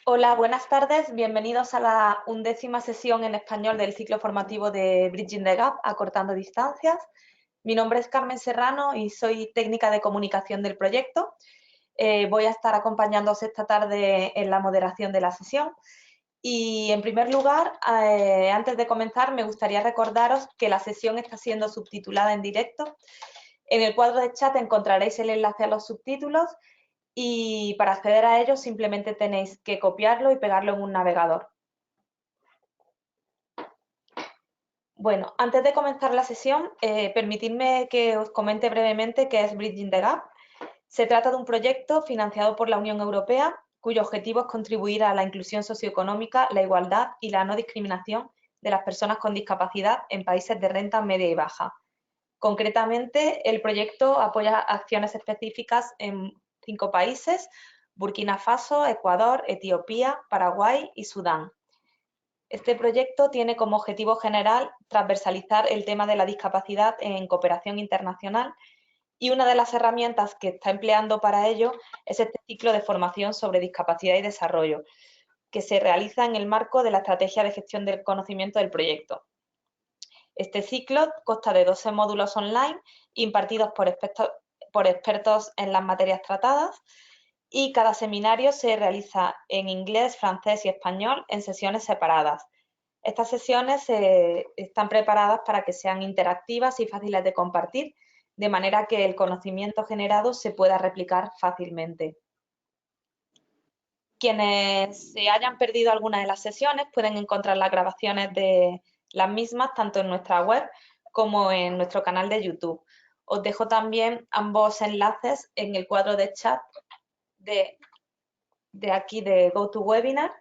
Hola, buenas tardes. Bienvenidos a la 11ª sesión en español del ciclo formativo de Bridging the Gap, acortando distancias. Mi nombre es Carmen Serrano y soy técnica de comunicación del proyecto. Voy a estar acompañándoos esta tarde en la moderación de la sesión. Y en primer lugar, antes de comenzar, me gustaría recordaros que la sesión está siendo subtitulada en directo. En el cuadro de chat encontraréis el enlace a los subtítulos y para acceder a ellos simplemente tenéis que copiarlo y pegarlo en un navegador. Bueno, antes de comenzar la sesión, permitidme que os comente brevemente qué es Bridging the Gap. Se trata de un proyecto financiado por la Unión Europea cuyo objetivo es contribuir a la inclusión socioeconómica, la igualdad y la no discriminación de las personas con discapacidad en países de renta media y baja. Concretamente, el proyecto apoya acciones específicas en 5 países: Burkina Faso, Ecuador, Etiopía, Paraguay y Sudán. Este proyecto tiene como objetivo general transversalizar el tema de la discapacidad en cooperación internacional y una de las herramientas que está empleando para ello es este ciclo de formación sobre discapacidad y desarrollo, que se realiza en el marco de la Estrategia de Gestión del Conocimiento del proyecto. Este ciclo consta de 12 módulos online impartidos por expertos en las materias tratadas y cada seminario se realiza en inglés, francés y español en sesiones separadas. Estas sesiones están preparadas para que sean interactivas y fáciles de compartir, de manera que el conocimiento generado se pueda replicar fácilmente. Quienes se hayan perdido alguna de las sesiones pueden encontrar las grabaciones de las mismas tanto en nuestra web como en nuestro canal de YouTube. Os dejo también ambos enlaces en el cuadro de chat de aquí de GoToWebinar.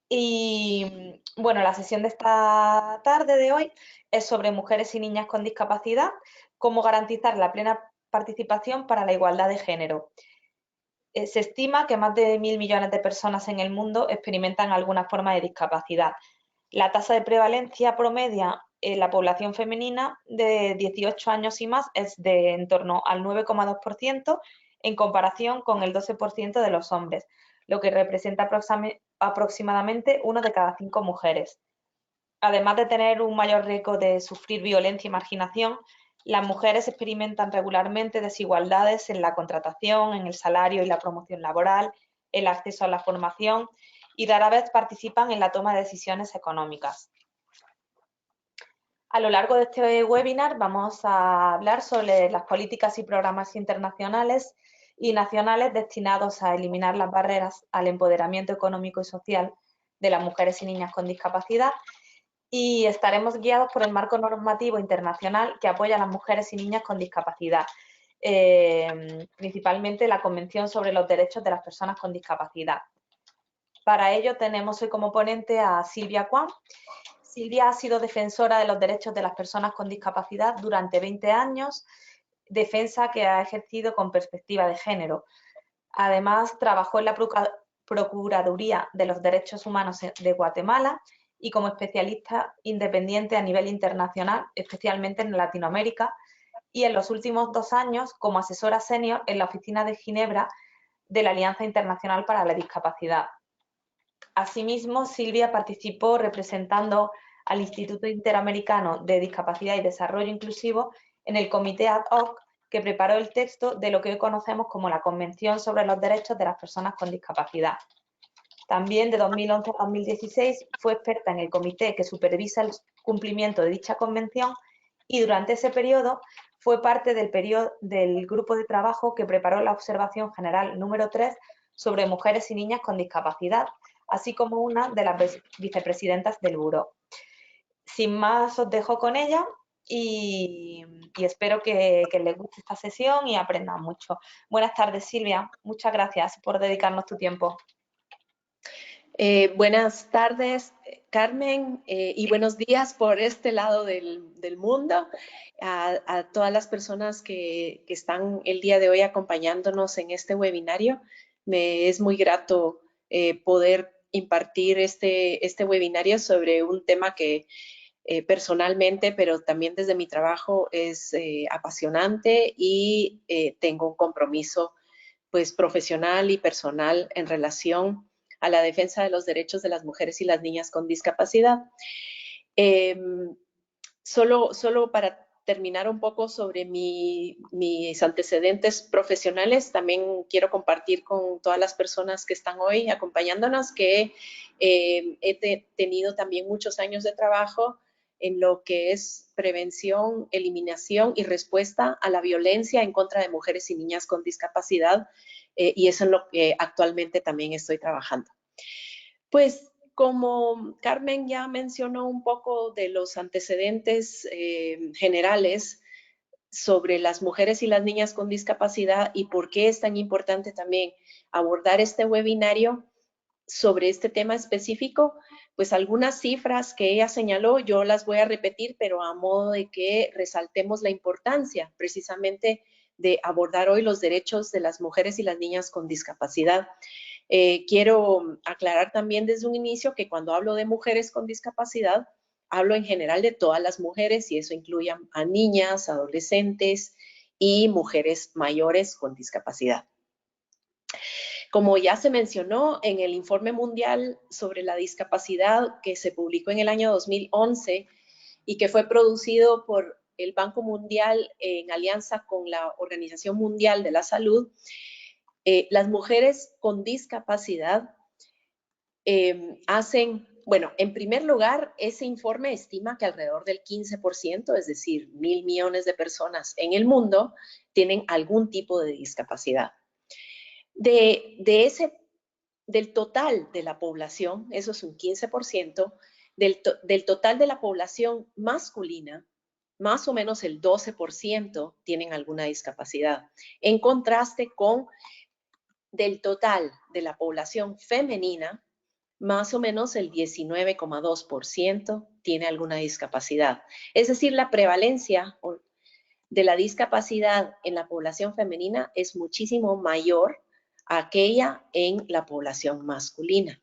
Y bueno, la sesión de esta tarde de hoy es sobre mujeres y niñas con discapacidad, cómo garantizar la plena participación para la igualdad de género. Se estima que más de 1.000 millones de personas en el mundo experimentan alguna forma de discapacidad. La tasa de prevalencia promedia en la población femenina de 18 años y más es de en torno al 9,2% en comparación con el 12% de los hombres, lo que representa aproximadamente 1 de cada 5 mujeres. Además de tener un mayor riesgo de sufrir violencia y marginación, las mujeres experimentan regularmente desigualdades en la contratación, en el salario y la promoción laboral, el acceso a la formación y rara vez participan en la toma de decisiones económicas. A lo largo de este webinar vamos a hablar sobre las políticas y programas internacionales y nacionales destinados a eliminar las barreras al empoderamiento económico y social de las mujeres y niñas con discapacidad, y estaremos guiados por el marco normativo internacional que apoya a las mujeres y niñas con discapacidad, principalmente la Convención sobre los Derechos de las Personas con Discapacidad. Para ello tenemos hoy como ponente a Silvia Kwan. Silvia ha sido defensora de los derechos de las personas con discapacidad durante 20 años, defensa que ha ejercido con perspectiva de género. Además, trabajó en la Procuraduría de los Derechos Humanos de Guatemala y como especialista independiente a nivel internacional, especialmente en Latinoamérica, y en los últimos 2 años como asesora senior en la oficina de Ginebra de la Alianza Internacional para la Discapacidad. Asimismo, Silvia participó representando al Instituto Interamericano de Discapacidad y Desarrollo Inclusivo en el comité ad hoc que preparó el texto de lo que hoy conocemos como la Convención sobre los Derechos de las Personas con Discapacidad. También de 2011 a 2016 fue experta en el comité que supervisa el cumplimiento de dicha convención y durante ese periodo fue parte del grupo de trabajo que preparó la observación general número 3 sobre mujeres y niñas con discapacidad, así como una de las vicepresidentas del buró. Sin más, os dejo con ella y espero que les guste esta sesión y aprendan mucho. Buenas tardes, Silvia. Muchas gracias por dedicarnos tu tiempo. Buenas tardes, Carmen, y buenos días por este lado del mundo. A todas las personas que están el día de hoy acompañándonos en este webinario. Me es muy grato poder impartir este webinario sobre un tema que personalmente, pero también desde mi trabajo, es apasionante y tengo un compromiso pues profesional y personal en relación a la defensa de los derechos de las mujeres y las niñas con discapacidad. Solo para terminar un poco sobre mis antecedentes profesionales, también quiero compartir con todas las personas que están hoy acompañándonos que he tenido también muchos años de trabajo en lo que es prevención, eliminación y respuesta a la violencia en contra de mujeres y niñas con discapacidad, y eso es lo que actualmente también estoy trabajando. Pues como Carmen ya mencionó un poco de los antecedentes generales sobre las mujeres y las niñas con discapacidad y por qué es tan importante también abordar este webinario sobre este tema específico, pues algunas cifras que ella señaló, yo las voy a repetir, pero a modo de que resaltemos la importancia precisamente de abordar hoy los derechos de las mujeres y las niñas con discapacidad. Quiero aclarar también desde un inicio que cuando hablo de mujeres con discapacidad, hablo en general de todas las mujeres y eso incluye a niñas, adolescentes y mujeres mayores con discapacidad. Como ya se mencionó en el Informe Mundial sobre la Discapacidad que se publicó en el año 2011 y que fue producido por el Banco Mundial en alianza con la Organización Mundial de la Salud, las mujeres con discapacidad bueno, en primer lugar, ese informe estima que alrededor del 15%, es decir, 1.000 millones de personas en el mundo, tienen algún tipo de discapacidad. Del total de la población, eso es un 15%, del total de la población masculina, más o menos el 12% tienen alguna discapacidad, en contraste con del total de la población femenina, más o menos el 19,2% tiene alguna discapacidad. Es decir, la prevalencia de la discapacidad en la población femenina es muchísimo mayor a aquella en la población masculina.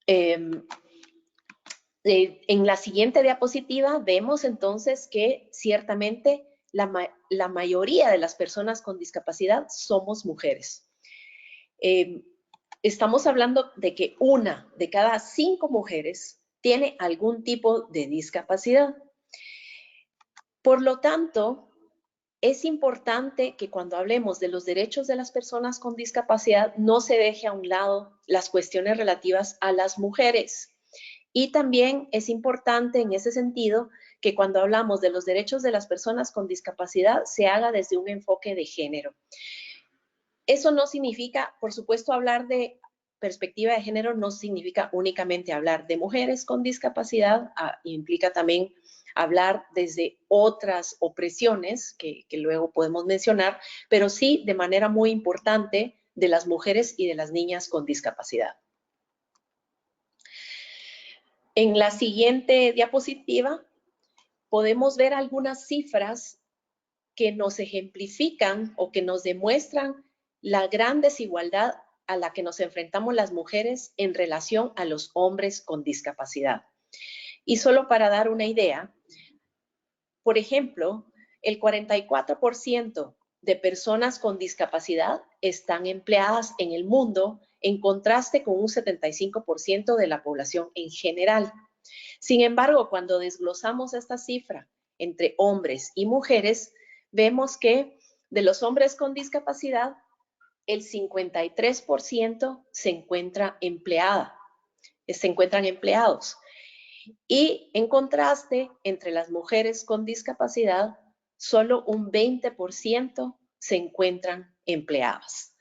En la siguiente diapositiva vemos entonces que ciertamente la mayoría de las personas con discapacidad somos mujeres. Estamos hablando de que 1 de cada 5 mujeres tiene algún tipo de discapacidad. Por lo tanto, es importante que cuando hablemos de los derechos de las personas con discapacidad no se deje a un lado las cuestiones relativas a las mujeres. Y también es importante en ese sentido que cuando hablamos de los derechos de las personas con discapacidad se haga desde un enfoque de género. Eso no significa, por supuesto, hablar de perspectiva de género no significa únicamente hablar de mujeres con discapacidad, implica también hablar desde otras opresiones que luego podemos mencionar, pero sí de manera muy importante de las mujeres y de las niñas con discapacidad. En la siguiente diapositiva podemos ver algunas cifras que nos ejemplifican o que nos demuestran la gran desigualdad a la que nos enfrentamos las mujeres en relación a los hombres con discapacidad. Y solo para dar una idea, por ejemplo, el 44% de personas con discapacidad están empleadas en el mundo, en contraste con un 75% de la población en general. Sin embargo, cuando desglosamos esta cifra entre hombres y mujeres, vemos que de los hombres con discapacidad, el 53% se encuentran empleados. Y en contraste, entre las mujeres con discapacidad, solo un 20% se encuentran empleadas.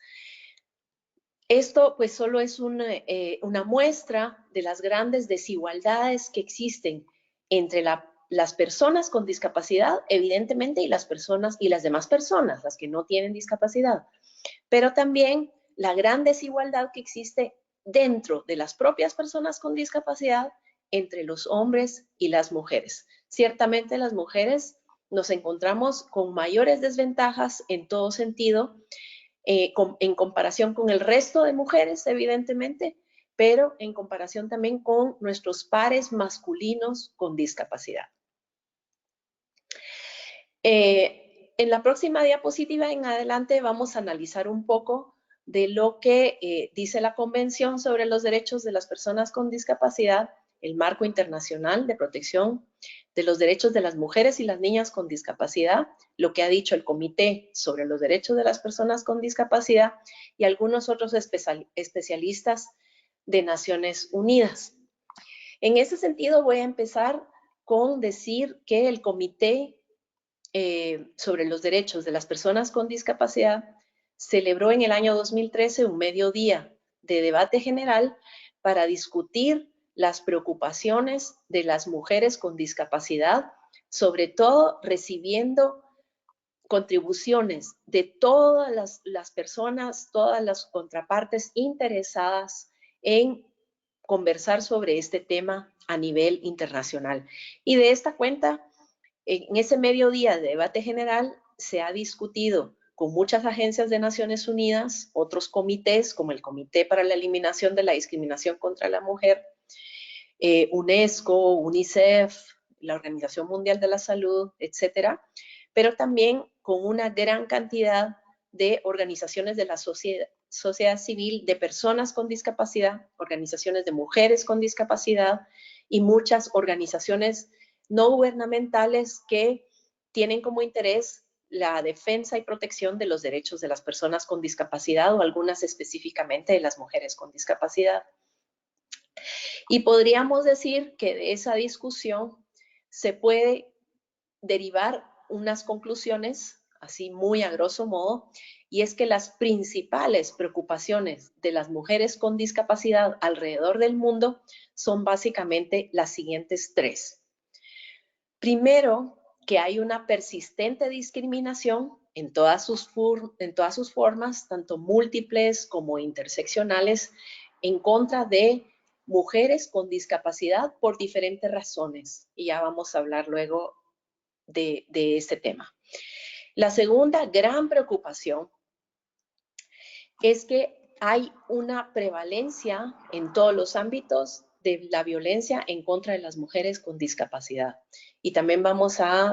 Esto pues solo es una muestra de las grandes desigualdades que existen entre las personas con discapacidad, evidentemente, y las demás personas, las que no tienen discapacidad, pero también la gran desigualdad que existe dentro de las propias personas con discapacidad entre los hombres y las mujeres. Ciertamente las mujeres nos encontramos con mayores desventajas en todo sentido, en comparación con el resto de mujeres, evidentemente, pero en comparación también con nuestros pares masculinos con discapacidad. En la próxima diapositiva en adelante vamos a analizar un poco de lo que dice la Convención sobre los Derechos de las Personas con Discapacidad, el marco internacional de protección de los derechos de las mujeres y las niñas con discapacidad, lo que ha dicho el Comité sobre los Derechos de las Personas con Discapacidad y algunos otros especialistas de Naciones Unidas. En ese sentido, voy a empezar con decir que el Comité sobre los Derechos de las Personas con Discapacidad celebró en el año 2013 un mediodía de debate general para discutir las preocupaciones de las mujeres con discapacidad, sobre todo recibiendo contribuciones de todas las personas, todas las contrapartes interesadas en conversar sobre este tema a nivel internacional. Y de esta cuenta, en ese mediodía de debate general se ha discutido con muchas agencias de Naciones Unidas, otros comités, como el Comité para la Eliminación de la Discriminación contra la Mujer, UNESCO, UNICEF, la Organización Mundial de la Salud, etcétera, pero también con una gran cantidad de organizaciones de la sociedad civil, de personas con discapacidad, organizaciones de mujeres con discapacidad y muchas organizaciones no gubernamentales que tienen como interés la defensa y protección de los derechos de las personas con discapacidad o algunas específicamente de las mujeres con discapacidad. Y podríamos decir que de esa discusión se puede derivar unas conclusiones, así muy a grosso modo, y es que las principales preocupaciones de las mujeres con discapacidad alrededor del mundo son básicamente las siguientes tres. Primero, que hay una persistente discriminación en todas sus formas, tanto múltiples como interseccionales, en contra de mujeres con discapacidad por diferentes razones. Y ya vamos a hablar luego de este tema. La segunda gran preocupación es que hay una prevalencia en todos los ámbitos de la violencia en contra de las mujeres con discapacidad. Y también vamos a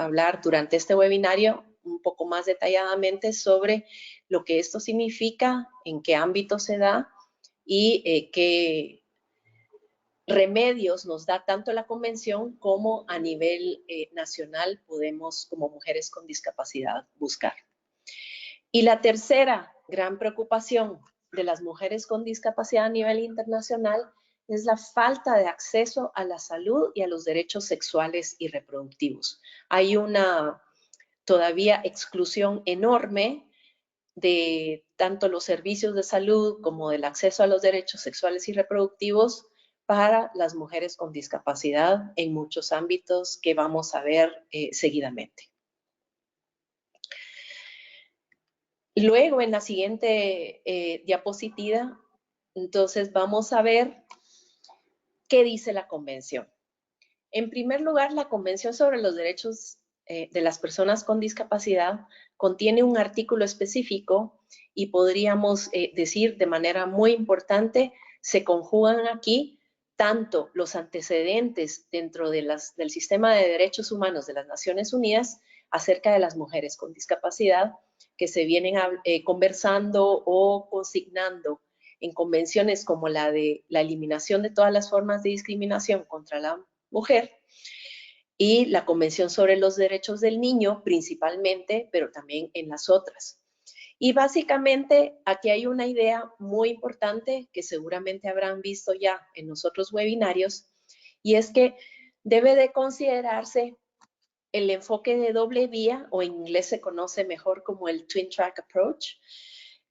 hablar durante este webinario un poco más detalladamente sobre lo que esto significa, en qué ámbito se da y qué remedios nos da tanto la convención como a nivel nacional podemos, como mujeres con discapacidad, buscar. Y la tercera gran preocupación de las mujeres con discapacidad a nivel internacional es la falta de acceso a la salud y a los derechos sexuales y reproductivos. Hay una todavía exclusión enorme de tanto los servicios de salud como del acceso a los derechos sexuales y reproductivos para las mujeres con discapacidad en muchos ámbitos que vamos a ver seguidamente. Luego, en la siguiente diapositiva, entonces vamos a ver qué dice la Convención. En primer lugar, la Convención sobre los Derechos de las Personas con Discapacidad contiene un artículo específico y podríamos decir de manera muy importante, se conjugan aquí tanto los antecedentes dentro de del sistema de derechos humanos de las Naciones Unidas acerca de las mujeres con discapacidad que se vienen conversando o consignando en convenciones como la de la eliminación de todas las formas de discriminación contra la mujer y la Convención sobre los Derechos del Niño principalmente, pero también en las otras. Y básicamente aquí hay una idea muy importante que seguramente habrán visto ya en los otros webinarios, y es que debe de considerarse el enfoque de doble vía, o en inglés se conoce mejor como el Twin Track Approach,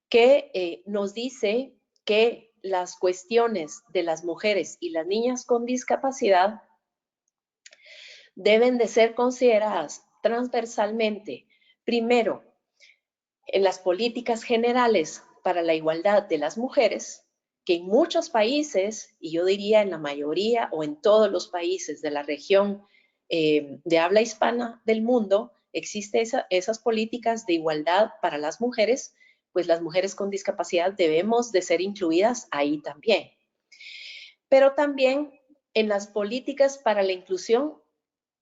que nos dice que las cuestiones de las mujeres y las niñas con discapacidad deben de ser consideradas transversalmente, primero, en las políticas generales para la igualdad de las mujeres, que en muchos países, y yo diría en la mayoría o en todos los países de la región de habla hispana del mundo, existen esas políticas de igualdad para las mujeres, pues las mujeres con discapacidad debemos de ser incluidas ahí también. Pero también en las políticas para la inclusión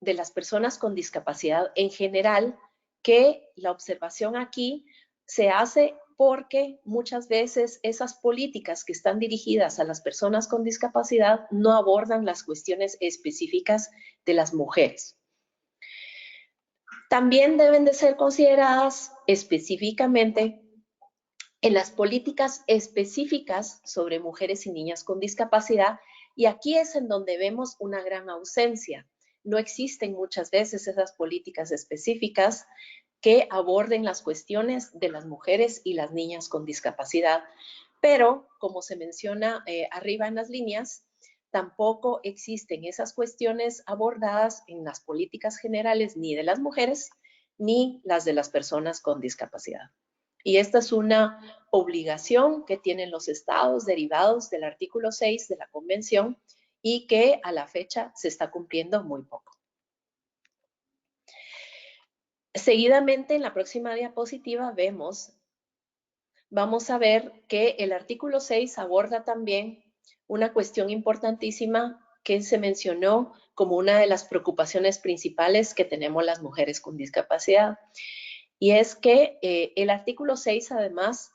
de las personas con discapacidad en general, que la observación aquí se hace porque muchas veces esas políticas que están dirigidas a las personas con discapacidad no abordan las cuestiones específicas de las mujeres. También deben de ser consideradas específicamente en las políticas específicas sobre mujeres y niñas con discapacidad, y aquí es en donde vemos una gran ausencia. No existen muchas veces esas políticas específicas que aborden las cuestiones de las mujeres y las niñas con discapacidad. Pero, como se menciona arriba en las líneas, tampoco existen esas cuestiones abordadas en las políticas generales ni de las mujeres ni las de las personas con discapacidad. Y esta es una obligación que tienen los estados derivados del artículo 6 de la Convención y que a la fecha se está cumpliendo muy poco. Seguidamente, en la próxima diapositiva vamos a ver que el artículo 6 aborda también una cuestión importantísima que se mencionó como una de las preocupaciones principales que tenemos las mujeres con discapacidad. Y es que el artículo 6 además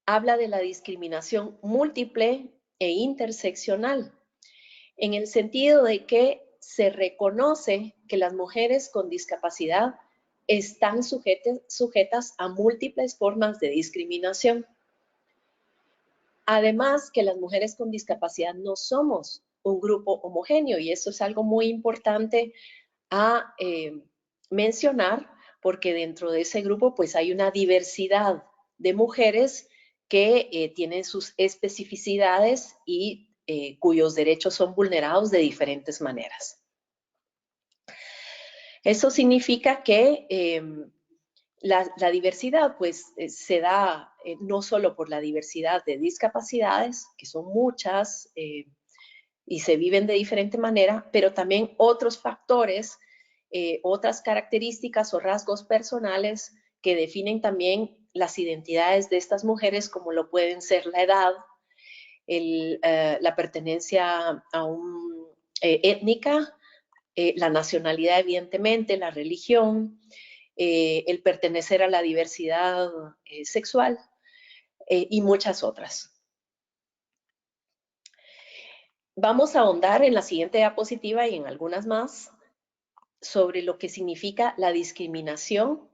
habla de la discriminación múltiple e interseccional, en el sentido de que se reconoce que las mujeres con discapacidad están sujetas a múltiples formas de discriminación. Además, que las mujeres con discapacidad no somos un grupo homogéneo, y eso es algo muy importante a mencionar, porque dentro de ese grupo pues hay una diversidad de mujeres que tienen sus especificidades y cuyos derechos son vulnerados de diferentes maneras. Eso significa que la diversidad pues se da no solo por la diversidad de discapacidades, que son muchas y se viven de diferente manera, pero también otros factores, otras características o rasgos personales que definen también las identidades de estas mujeres, como lo pueden ser la edad, la pertenencia a un étnica, la nacionalidad evidentemente, la religión, el pertenecer a la diversidad sexual y muchas otras. Vamos a ahondar en la siguiente diapositiva y en algunas más sobre lo que significa la discriminación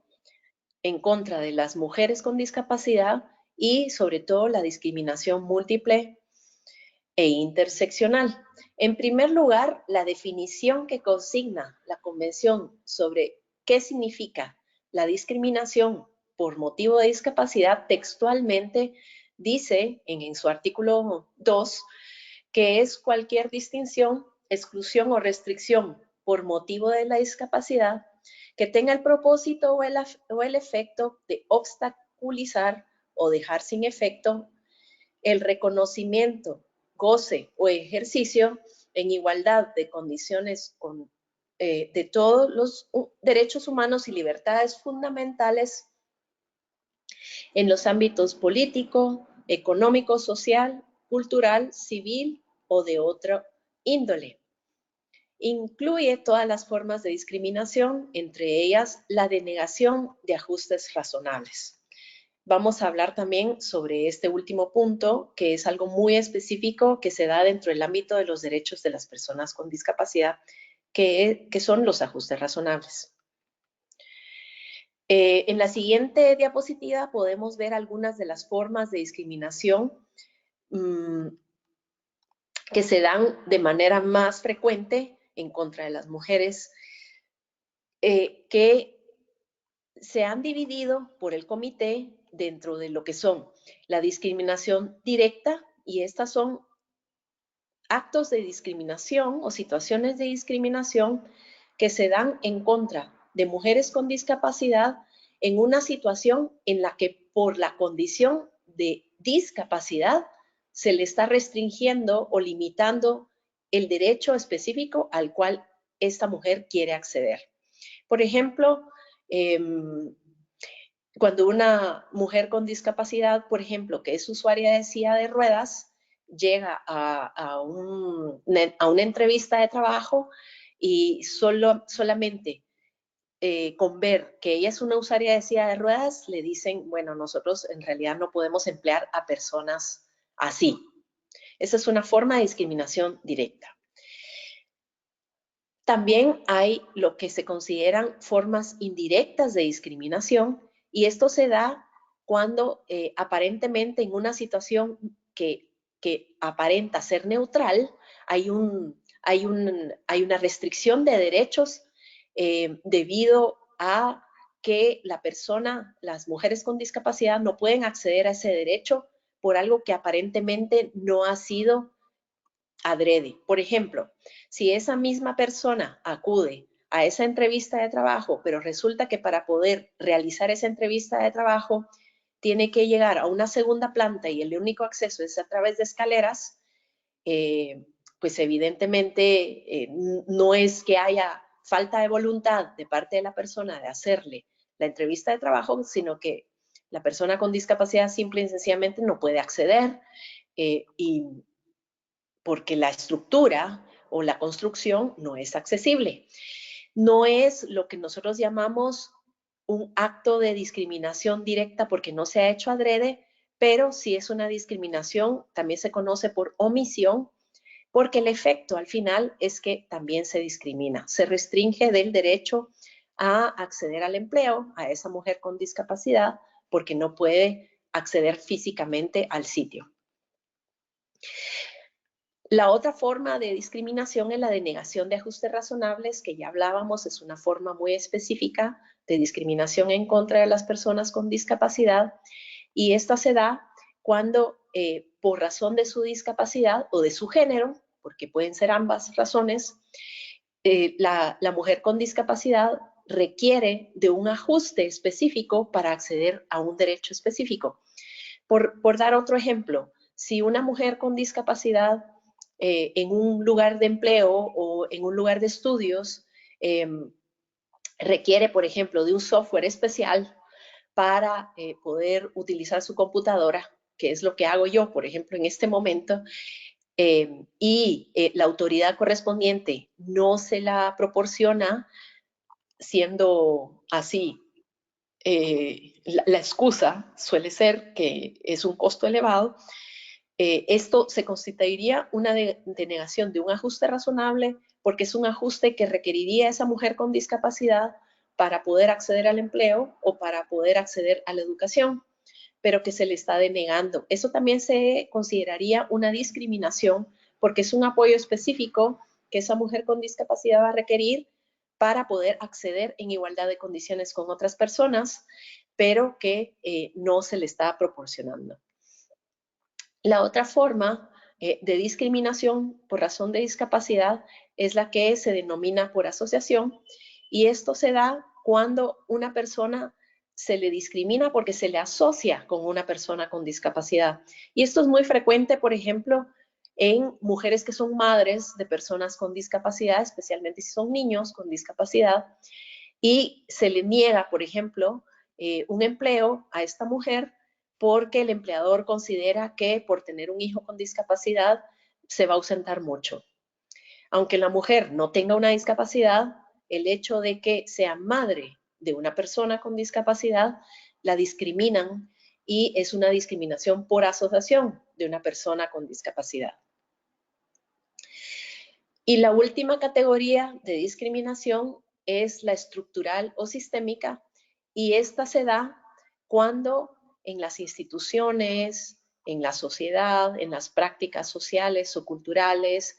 en contra de las mujeres con discapacidad y sobre todo la discriminación múltiple e interseccional. En primer lugar, la definición que consigna la Convención sobre qué significa la discriminación por motivo de discapacidad textualmente dice en su artículo 2 que es cualquier distinción, exclusión o restricción por motivo de la discapacidad que tenga el propósito o el efecto de obstaculizar o dejar sin efecto el reconocimiento, goce o ejercicio en igualdad de condiciones de todos los derechos humanos y libertades fundamentales en los ámbitos político, económico, social, cultural, civil o de otra índole. Incluye todas las formas de discriminación, entre ellas la denegación de ajustes razonables. Vamos a hablar también sobre este último punto, que es algo muy específico que se da dentro del ámbito de los derechos de las personas con discapacidad, que son los ajustes razonables. En la siguiente diapositiva podemos ver algunas de las formas de discriminación que se dan de manera más frecuente en contra de las mujeres, que se han dividido por el comité dentro de lo que son la discriminación directa, y estas son actos de discriminación o situaciones de discriminación que se dan en contra de mujeres con discapacidad en una situación en la que por la condición de discapacidad se le está restringiendo o limitando el derecho específico al cual esta mujer quiere acceder. Por ejemplo, cuando una mujer con discapacidad, por ejemplo, que es usuaria de silla de ruedas, llega a una entrevista de trabajo y solamente con ver que ella es una usuaria de silla de ruedas, le dicen, bueno, nosotros en realidad no podemos emplear a personas así. Esa es una forma de discriminación directa. También hay lo que se consideran formas indirectas de discriminación, y esto se da cuando aparentemente en una situación que aparenta ser neutral, hay una restricción de derechos debido a que las mujeres con discapacidad no pueden acceder a ese derecho por algo que aparentemente no ha sido adrede. Por ejemplo, si esa misma persona acude a esa entrevista de trabajo, pero resulta que para poder realizar esa entrevista de trabajo tiene que llegar a una segunda planta y el único acceso es a través de escaleras, pues evidentemente no es que haya falta de voluntad de parte de la persona de hacerle la entrevista de trabajo, sino que la persona con discapacidad simple y sencillamente no puede acceder y porque la estructura o la construcción no es accesible. No es lo que nosotros llamamos un acto de discriminación directa porque no se ha hecho adrede, pero sí es una discriminación, también se conoce por omisión, porque el efecto al final es que también se discrimina, se restringe del derecho a acceder al empleo a esa mujer con discapacidad porque no puede acceder físicamente al sitio. La otra forma de discriminación es la de negación de ajustes razonables, que ya hablábamos, es una forma muy específica de discriminación en contra de las personas con discapacidad, y esta se da cuando por razón de su discapacidad o de su género, porque pueden ser ambas razones, la mujer con discapacidad requiere de un ajuste específico para acceder a un derecho específico. Por dar otro ejemplo, si una mujer con discapacidad en un lugar de empleo o en un lugar de estudios requiere, por ejemplo, de un software especial para poder utilizar su computadora, que es lo que hago yo, por ejemplo, en este momento, y la autoridad correspondiente no se la proporciona, siendo así, la excusa suele ser que es un costo elevado. Esto se constituiría una denegación de un ajuste razonable porque es un ajuste que requeriría esa mujer con discapacidad para poder acceder al empleo o para poder acceder a la educación, pero que se le está denegando. Eso también se consideraría una discriminación porque es un apoyo específico que esa mujer con discapacidad va a requerir para poder acceder en igualdad de condiciones con otras personas, pero que no se le está proporcionando. La otra forma de discriminación por razón de discapacidad es la que se denomina por asociación, y esto se da cuando una persona se le discrimina porque se le asocia con una persona con discapacidad. Y esto es muy frecuente, por ejemplo, en mujeres que son madres de personas con discapacidad, especialmente si son niños con discapacidad, y se le niega, por ejemplo, un empleo a esta mujer porque el empleador considera que por tener un hijo con discapacidad se va a ausentar mucho. Aunque la mujer no tenga una discapacidad, el hecho de que sea madre de una persona con discapacidad la discriminan, y es una discriminación por asociación de una persona con discapacidad. Y la última categoría de discriminación es la estructural o sistémica, y esta se da cuando en las instituciones, en la sociedad, en las prácticas sociales o culturales,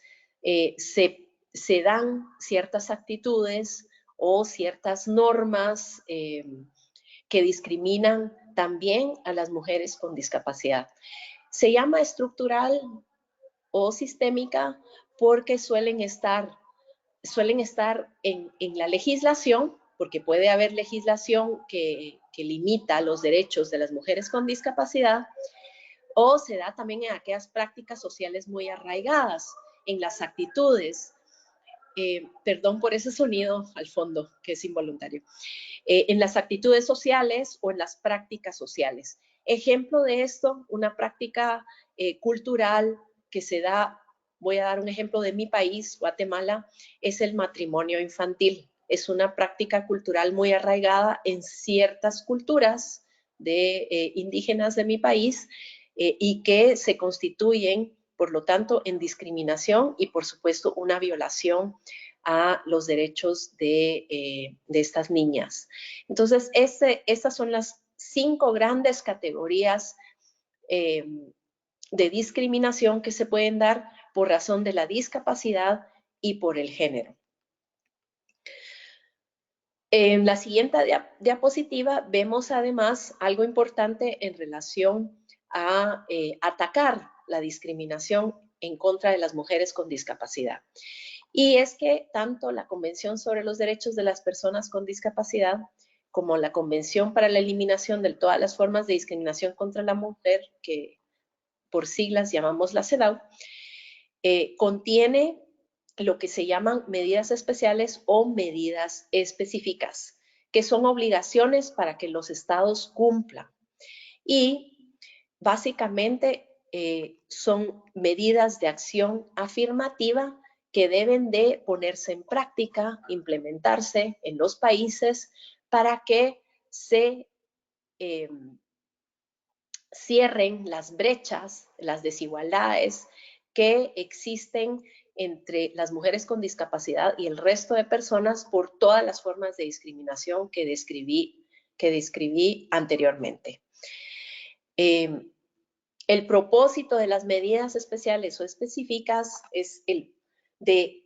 se dan ciertas actitudes o ciertas normas que discriminan también a las mujeres con discapacidad. Se llama estructural o sistémica porque suelen estar en la legislación, porque puede haber legislación que limita los derechos de las mujeres con discapacidad, o se da también en aquellas prácticas sociales muy arraigadas, en las actitudes. Perdón por ese sonido al fondo, que es involuntario. En las actitudes sociales o en las prácticas sociales. Ejemplo de esto, una práctica cultural que se da, voy a dar un ejemplo de mi país, Guatemala, es el matrimonio infantil. es una práctica cultural muy arraigada en ciertas culturas indígenas de mi país y que se constituyen, por lo tanto, en discriminación y, por supuesto, una violación a los derechos de estas niñas. Entonces, estas son las 5 grandes categorías de discriminación que se pueden dar por razón de la discapacidad y por el género. En la siguiente diapositiva vemos además algo importante en relación a atacar la discriminación en contra de las mujeres con discapacidad. Y es que tanto la Convención sobre los Derechos de las Personas con Discapacidad como la Convención para la Eliminación de todas las formas de discriminación contra la mujer, que por siglas llamamos la CEDAW, contiene lo que se llaman medidas especiales o medidas específicas, que son obligaciones para que los estados cumplan. Y básicamente son medidas de acción afirmativa que deben de ponerse en práctica, implementarse en los países para que se cierren las brechas, las desigualdades que existen entre las mujeres con discapacidad y el resto de personas por todas las formas de discriminación que describí anteriormente. El propósito de las medidas especiales o específicas es el de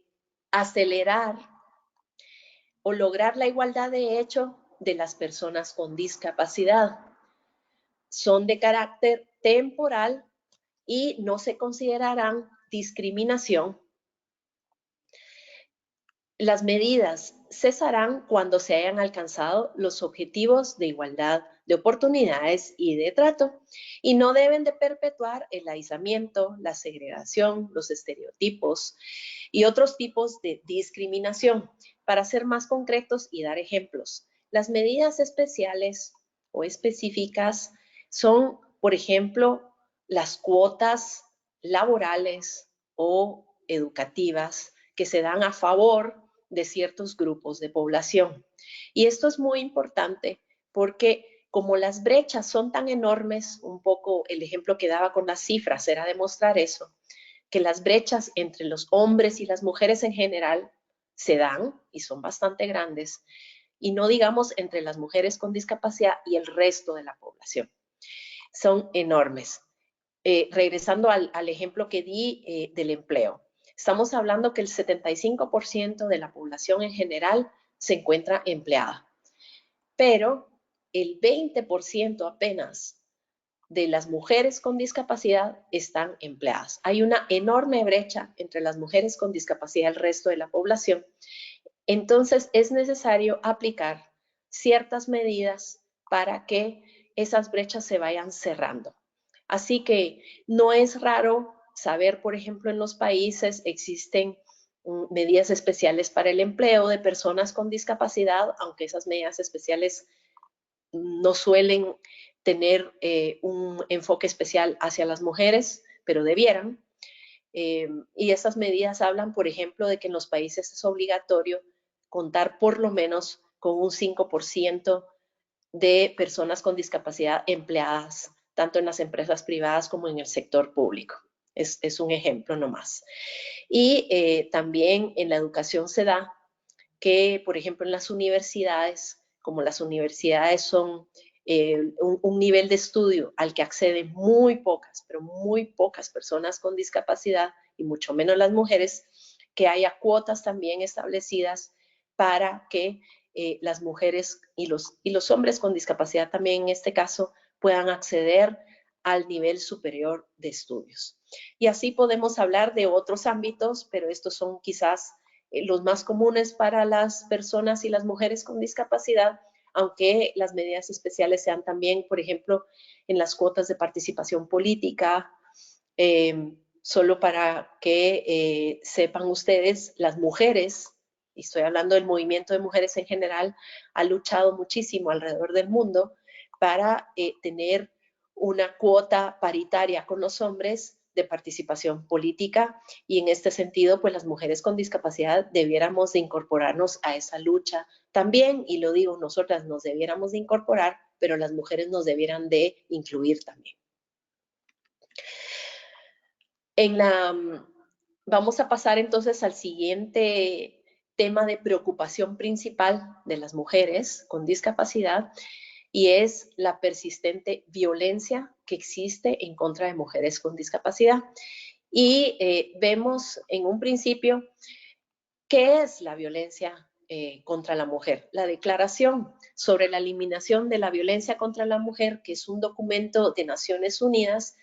acelerar o lograr la igualdad de hecho de las personas con discapacidad. Son de carácter temporal y no se considerarán discriminación. Las medidas cesarán cuando se hayan alcanzado los objetivos de igualdad de oportunidades y de trato y no deben de perpetuar el aislamiento, la segregación, los estereotipos y otros tipos de discriminación. Para ser más concretos y dar ejemplos, las medidas especiales o específicas son, por ejemplo, las cuotas laborales o educativas que se dan a favor de ciertos grupos de población. Y esto es muy importante porque como las brechas son tan enormes, un poco el ejemplo que daba con las cifras era demostrar eso, que las brechas entre los hombres y las mujeres en general se dan y son bastante grandes, y no digamos entre las mujeres con discapacidad y el resto de la población. Son enormes. Regresando al ejemplo que di del empleo. Estamos hablando que el 75% de la población en general se encuentra empleada, pero el 20% apenas de las mujeres con discapacidad están empleadas. Hay una enorme brecha entre las mujeres con discapacidad y el resto de la población. Entonces, es necesario aplicar ciertas medidas para que esas brechas se vayan cerrando. Así que no es raro saber, por ejemplo, en los países existen medidas especiales para el empleo de personas con discapacidad, aunque esas medidas especiales no suelen tener un enfoque especial hacia las mujeres, pero debieran. Y esas medidas hablan, por ejemplo, de que en los países es obligatorio contar por lo menos con un 5% de personas con discapacidad empleadas, tanto en las empresas privadas como en el sector público. Es un ejemplo nomás. Y también en la educación se da que, por ejemplo, en las universidades, como las universidades son un nivel de estudio al que acceden muy pocas, pero muy pocas personas con discapacidad y mucho menos las mujeres, que haya cuotas también establecidas para que las mujeres y los hombres con discapacidad también en este caso puedan acceder al nivel superior de estudios. Y así podemos hablar de otros ámbitos, pero estos son quizás los más comunes para las personas y las mujeres con discapacidad, aunque las medidas especiales sean también, por ejemplo, en las cuotas de participación política. Solo para que sepan ustedes, las mujeres, y estoy hablando del movimiento de mujeres en general, ha luchado muchísimo alrededor del mundo para tener una cuota paritaria con los hombres de participación política, y en este sentido, pues las mujeres con discapacidad debiéramos de incorporarnos a esa lucha también, y lo digo, nosotras nos debiéramos de incorporar, pero las mujeres nos debieran de incluir también. Vamos a pasar entonces al siguiente tema de preocupación principal de las mujeres con discapacidad, y es la persistente violencia que existe en contra de mujeres con discapacidad. Y vemos en un principio qué es la violencia contra la mujer. La Declaración sobre la Eliminación de la Violencia contra la Mujer, que es un documento de Naciones Unidas,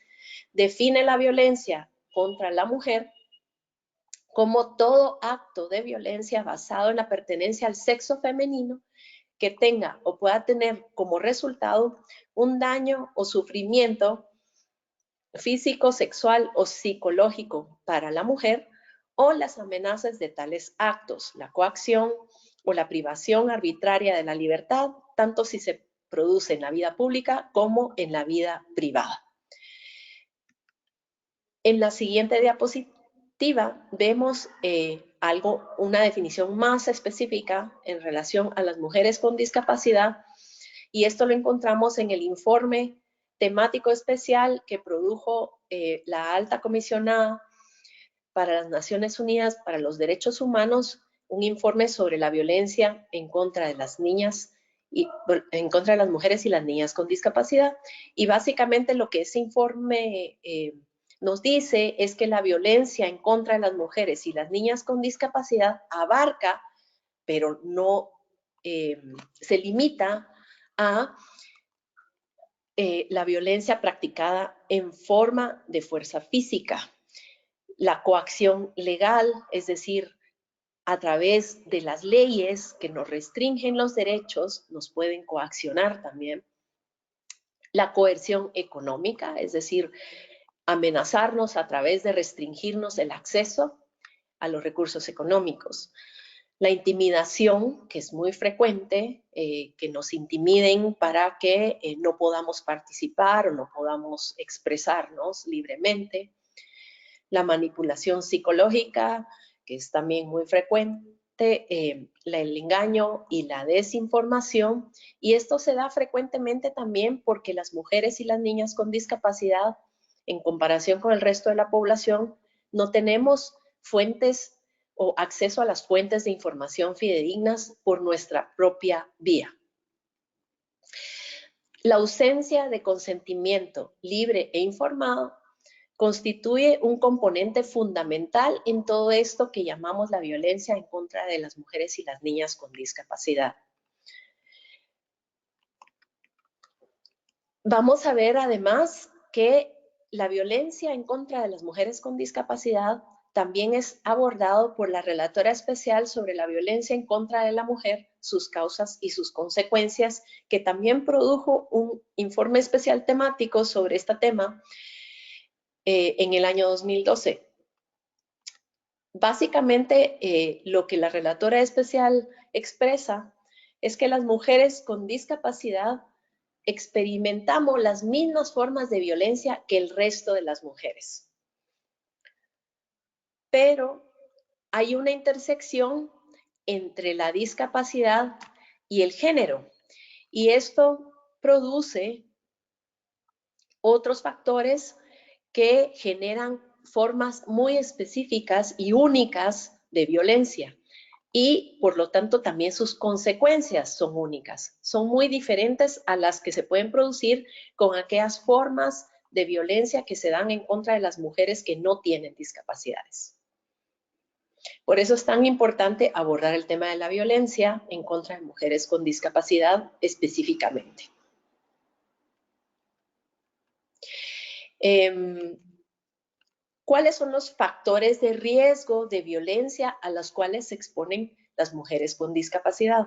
define la violencia contra la mujer como todo acto de violencia basado en la pertenencia al sexo femenino que tenga o pueda tener como resultado un daño o sufrimiento físico, sexual o psicológico para la mujer, o las amenazas de tales actos, la coacción o la privación arbitraria de la libertad, tanto si se produce en la vida pública como en la vida privada. En la siguiente diapositiva vemos una definición más específica en relación a las mujeres con discapacidad, y esto lo encontramos en el informe temático especial que produjo la Alta Comisionada para las Naciones Unidas para los Derechos Humanos, un informe sobre la violencia en contra de las niñas y en contra de las mujeres y las niñas con discapacidad. Y básicamente lo que ese informe nos dice es que la violencia en contra de las mujeres y las niñas con discapacidad abarca, pero no se limita a la violencia practicada en forma de fuerza física, la coacción legal, es decir, a través de las leyes que nos restringen los derechos, nos pueden coaccionar también, la coerción económica, es decir, amenazarnos a través de restringirnos el acceso a los recursos económicos. La intimidación, que es muy frecuente, que nos intimiden para que no podamos participar o no podamos expresarnos libremente. La manipulación psicológica, que es también muy frecuente, el engaño y la desinformación. Y esto se da frecuentemente también porque las mujeres y las niñas con discapacidad, en comparación con el resto de la población, no tenemos fuentes o acceso a las fuentes de información fidedignas por nuestra propia vía. La ausencia de consentimiento libre e informado constituye un componente fundamental en todo esto que llamamos la violencia en contra de las mujeres y las niñas con discapacidad. Vamos a ver además que la violencia en contra de las mujeres con discapacidad también es abordado por la relatora especial sobre la violencia en contra de la mujer, sus causas y sus consecuencias, que también produjo un informe especial temático sobre este tema en el año 2012. Básicamente, lo que la relatora especial expresa es que las mujeres con discapacidad experimentamos las mismas formas de violencia que el resto de las mujeres. Pero hay una intersección entre la discapacidad y el género, y esto produce otros factores que generan formas muy específicas y únicas de violencia, y por lo tanto también sus consecuencias son únicas, son muy diferentes a las que se pueden producir con aquellas formas de violencia que se dan en contra de las mujeres que no tienen discapacidades. Por eso es tan importante abordar el tema de la violencia en contra de mujeres con discapacidad específicamente. ¿Cuáles son los factores de riesgo de violencia a los cuales se exponen las mujeres con discapacidad?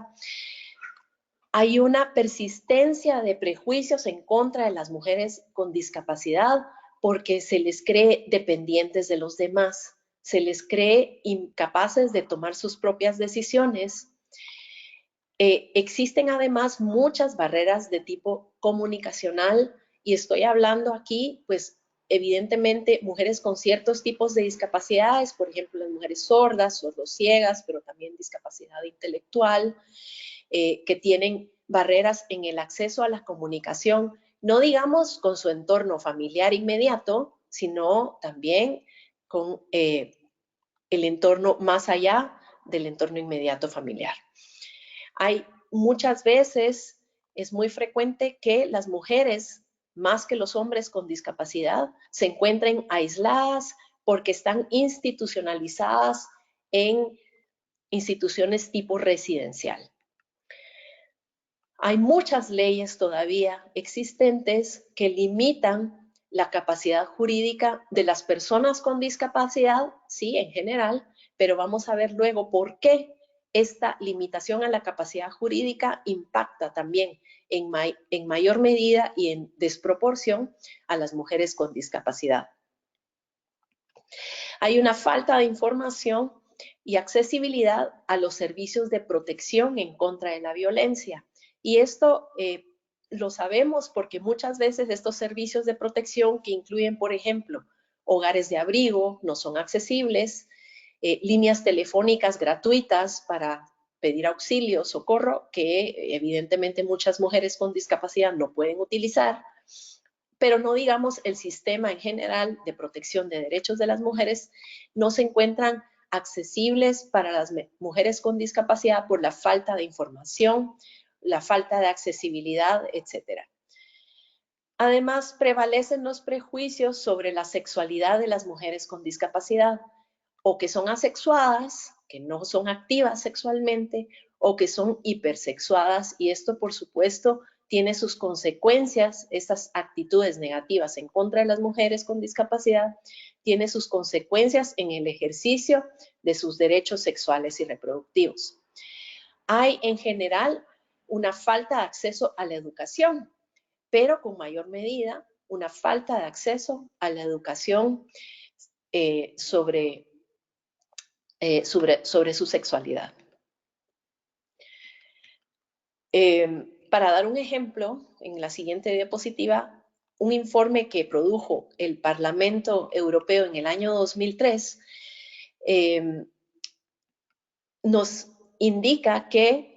Hay una persistencia de prejuicios en contra de las mujeres con discapacidad porque se les cree dependientes de los demás, se les cree incapaces de tomar sus propias decisiones. Existen además muchas barreras de tipo comunicacional, y estoy hablando aquí pues evidentemente mujeres con ciertos tipos de discapacidades, por ejemplo, las mujeres sordas, sordociegas, pero también discapacidad intelectual, que tienen barreras en el acceso a la comunicación, no digamos con su entorno familiar inmediato, sino también con el entorno más allá del entorno inmediato familiar. Hay muchas veces, es muy frecuente que las mujeres, más que los hombres con discapacidad, se encuentren aisladas porque están institucionalizadas en instituciones tipo residencial. Hay muchas leyes todavía existentes que limitan la capacidad jurídica de las personas con discapacidad, sí, en general, pero vamos a ver luego por qué esta limitación a la capacidad jurídica impacta también en mayor medida y en desproporción a las mujeres con discapacidad. Hay una falta de información y accesibilidad a los servicios de protección en contra de la violencia. Y esto lo sabemos porque muchas veces estos servicios de protección que incluyen, por ejemplo, hogares de abrigo, no son accesibles, líneas telefónicas gratuitas para pedir auxilio, socorro, que evidentemente muchas mujeres con discapacidad no pueden utilizar, pero no digamos el sistema en general de protección de derechos de las mujeres no se encuentran accesibles para las mujeres con discapacidad por la falta de información, la falta de accesibilidad, etc. Además, prevalecen los prejuicios sobre la sexualidad de las mujeres con discapacidad, o que son asexuadas, que no son activas sexualmente, o que son hipersexuadas, y esto, por supuesto, tiene sus consecuencias, estas actitudes negativas en contra de las mujeres con discapacidad, tiene sus consecuencias en el ejercicio de sus derechos sexuales y reproductivos. Hay, en general, una falta de acceso a la educación, pero con mayor medida, una falta de acceso a la educación sobre su sexualidad. Para dar un ejemplo, en la siguiente diapositiva, un informe que produjo el Parlamento Europeo en el año 2003 nos indica que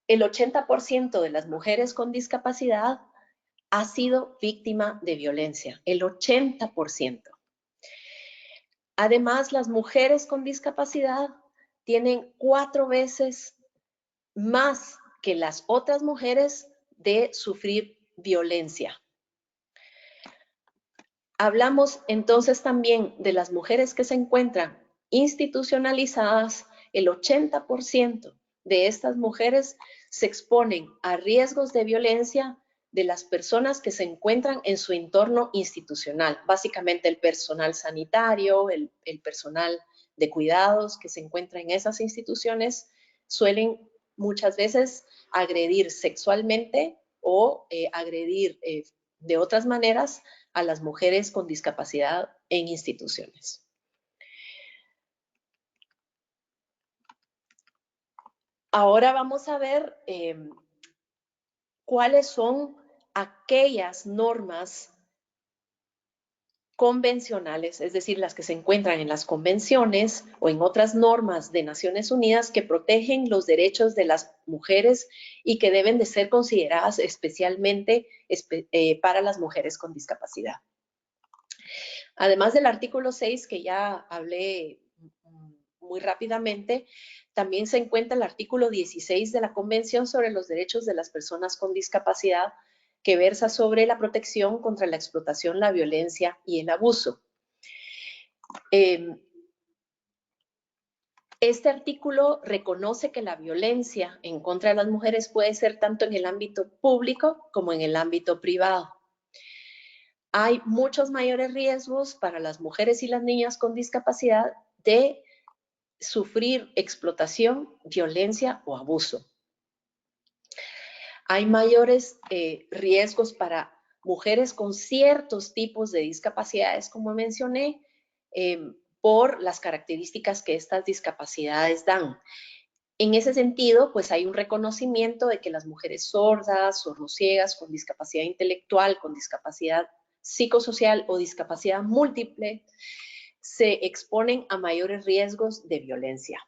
el 80% de las mujeres con discapacidad ha sido víctima de violencia, el 80%. Además, las mujeres con discapacidad tienen 4 veces más que las otras mujeres de sufrir violencia. Hablamos entonces también de las mujeres que se encuentran institucionalizadas. El 80% de estas mujeres se exponen a riesgos de violencia de las personas que se encuentran en su entorno institucional, básicamente el personal sanitario, el personal de cuidados que se encuentra en esas instituciones, suelen muchas veces agredir sexualmente o agredir de otras maneras a las mujeres con discapacidad en instituciones. Ahora vamos a ver cuáles son aquellas normas convencionales, es decir, las que se encuentran en las convenciones o en otras normas de Naciones Unidas que protegen los derechos de las mujeres y que deben de ser consideradas especialmente para las mujeres con discapacidad. Además del artículo 6, que ya hablé muy rápidamente, también se encuentra el artículo 16 de la Convención sobre los Derechos de las Personas con Discapacidad, que versa sobre la protección contra la explotación, la violencia y el abuso. Este artículo reconoce que la violencia en contra de las mujeres puede ser tanto en el ámbito público como en el ámbito privado. Hay muchos mayores riesgos para las mujeres y las niñas con discapacidad de sufrir explotación, violencia o abuso. Hay mayores riesgos para mujeres con ciertos tipos de discapacidades, como mencioné, por las características que estas discapacidades dan. En ese sentido, pues hay un reconocimiento de que las mujeres sordas, sordociegas, con discapacidad intelectual, con discapacidad psicosocial o discapacidad múltiple se exponen a mayores riesgos de violencia.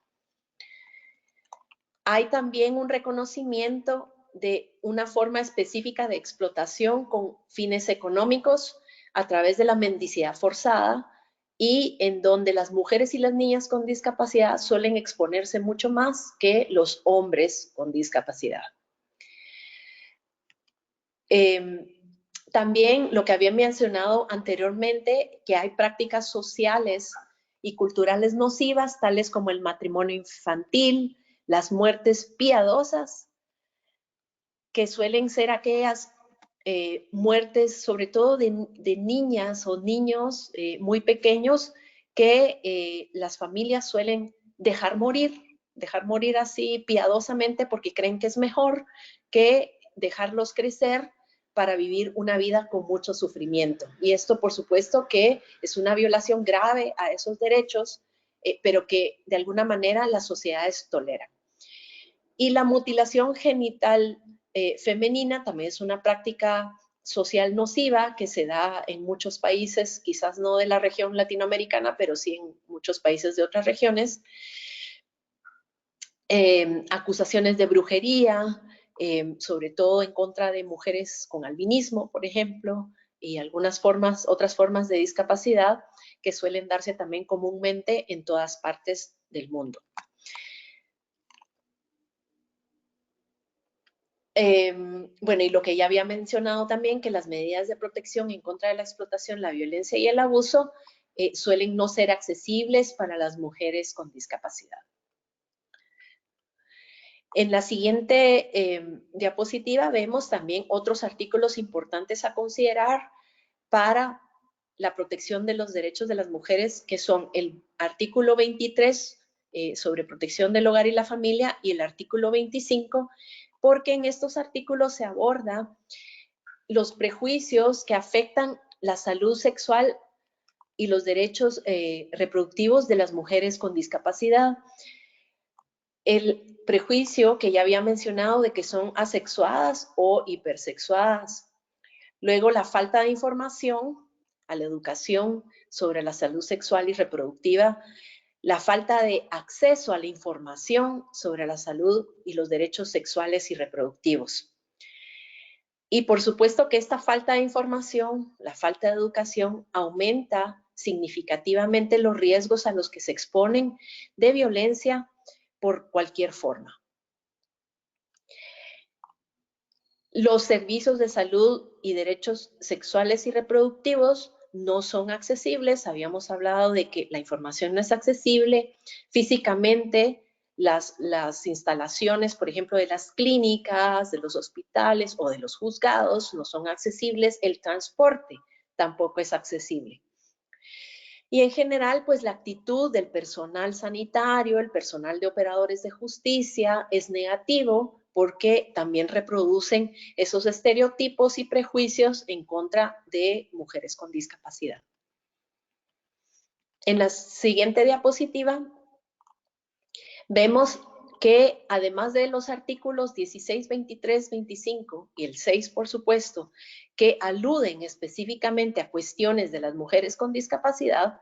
Hay también un reconocimiento de una forma específica de explotación con fines económicos a través de la mendicidad forzada y en donde las mujeres y las niñas con discapacidad suelen exponerse mucho más que los hombres con discapacidad. También lo que había mencionado anteriormente, que hay prácticas sociales y culturales nocivas, tales como el matrimonio infantil, las muertes piadosas, que suelen ser aquellas muertes, sobre todo de niñas o niños muy pequeños, que las familias suelen dejar morir así piadosamente porque creen que es mejor que dejarlos crecer para vivir una vida con mucho sufrimiento. Y esto, por supuesto, que es una violación grave a esos derechos, pero que de alguna manera las sociedades toleran. Y la mutilación genital femenina también es una práctica social nociva que se da en muchos países, quizás no de la región latinoamericana, pero sí en muchos países de otras regiones. Acusaciones de brujería, sobre todo en contra de mujeres con albinismo, por ejemplo, y otras formas de discapacidad que suelen darse también comúnmente en todas partes del mundo. Bueno, y lo que ya había mencionado también, que las medidas de protección en contra de la explotación, la violencia y el abuso suelen no ser accesibles para las mujeres con discapacidad. En la siguiente diapositiva vemos también otros artículos importantes a considerar para la protección de los derechos de las mujeres, que son el artículo 23 sobre protección del hogar y la familia y el artículo 25, porque en estos artículos se aborda los prejuicios que afectan la salud sexual y los derechos reproductivos de las mujeres con discapacidad. El prejuicio que ya había mencionado de que son asexuadas o hipersexuadas. Luego, la falta de información a la educación sobre la salud sexual y reproductiva, la falta de acceso a la información sobre la salud y los derechos sexuales y reproductivos. Y por supuesto que esta falta de información, la falta de educación, aumenta significativamente los riesgos a los que se exponen de violencia por cualquier forma. Los servicios de salud y derechos sexuales y reproductivos no son accesibles. Habíamos hablado de que la información no es accesible físicamente. Las instalaciones, por ejemplo, de las clínicas, de los hospitales o de los juzgados no son accesibles. El transporte tampoco es accesible. Y en general, pues la actitud del personal sanitario, el personal de operadores de justicia es negativo porque también reproducen esos estereotipos y prejuicios en contra de mujeres con discapacidad. En la siguiente diapositiva vemos que además de los artículos 16, 23, 25 y el 6, por supuesto, que aluden específicamente a cuestiones de las mujeres con discapacidad,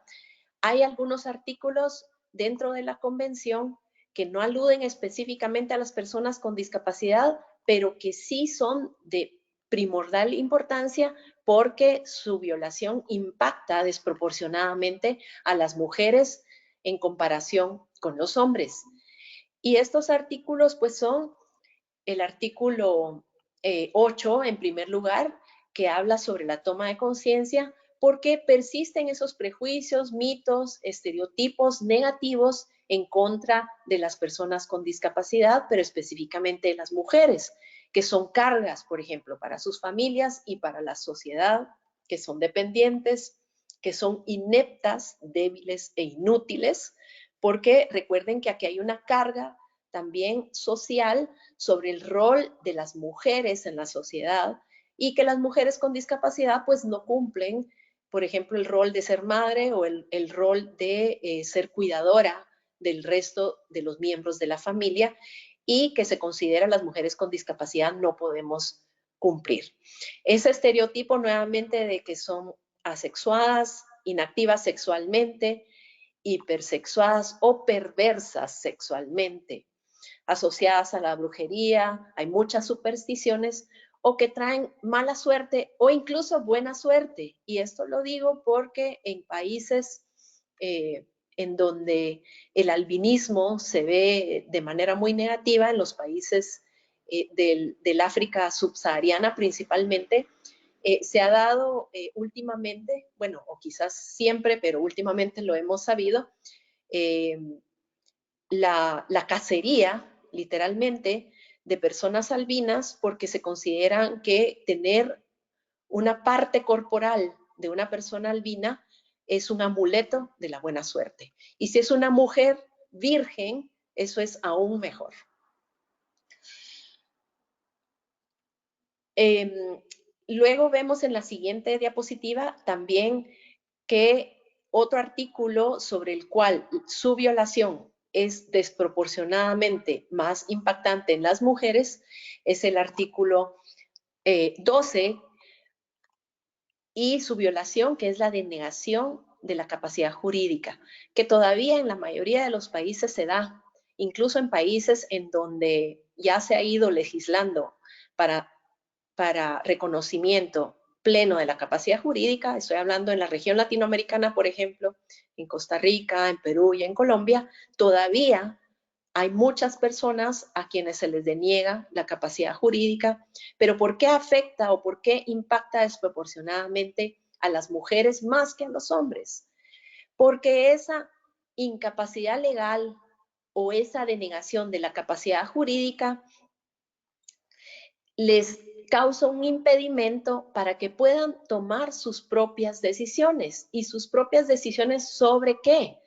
hay algunos artículos dentro de la convención que no aluden específicamente a las personas con discapacidad, pero que sí son de primordial importancia porque su violación impacta desproporcionadamente a las mujeres en comparación con los hombres. Y estos artículos pues son el artículo 8 en primer lugar, que habla sobre la toma de conciencia, porque persisten esos prejuicios, mitos, estereotipos negativos en contra de las personas con discapacidad, pero específicamente de las mujeres, que son cargas, por ejemplo, para sus familias y para la sociedad, que son dependientes, que son ineptas, débiles e inútiles, porque recuerden que aquí hay una carga también social sobre el rol de las mujeres en la sociedad y que las mujeres con discapacidad pues no cumplen, por ejemplo, el rol de ser madre o el rol de ser cuidadora del resto de los miembros de la familia y que se considera las mujeres con discapacidad no podemos cumplir. Ese estereotipo nuevamente de que son asexuadas, inactivas sexualmente, hipersexuadas o perversas sexualmente, asociadas a la brujería, hay muchas supersticiones o que traen mala suerte o incluso buena suerte. Y esto lo digo porque en países en donde el albinismo se ve de manera muy negativa, en los países del África subsahariana principalmente, se ha dado últimamente, bueno, o quizás siempre, pero últimamente lo hemos sabido, la cacería, literalmente, de personas albinas porque se consideran que tener una parte corporal de una persona albina es un amuleto de la buena suerte. Y si es una mujer virgen, eso es aún mejor. Luego vemos en la siguiente diapositiva también que otro artículo sobre el cual su violación es desproporcionadamente más impactante en las mujeres es el artículo 12 y su violación, que es la denegación de la capacidad jurídica, que todavía en la mayoría de los países se da, incluso en países en donde ya se ha ido legislando para reconocimiento pleno de la capacidad jurídica. Estoy hablando en la región latinoamericana, por ejemplo, en Costa Rica, en Perú y en Colombia, todavía hay muchas personas a quienes se les deniega la capacidad jurídica, pero ¿por qué afecta o por qué impacta desproporcionadamente a las mujeres más que a los hombres? Porque esa incapacidad legal o esa denegación de la capacidad jurídica les causa un impedimento para que puedan tomar sus propias decisiones. ¿Y sus propias decisiones sobre qué?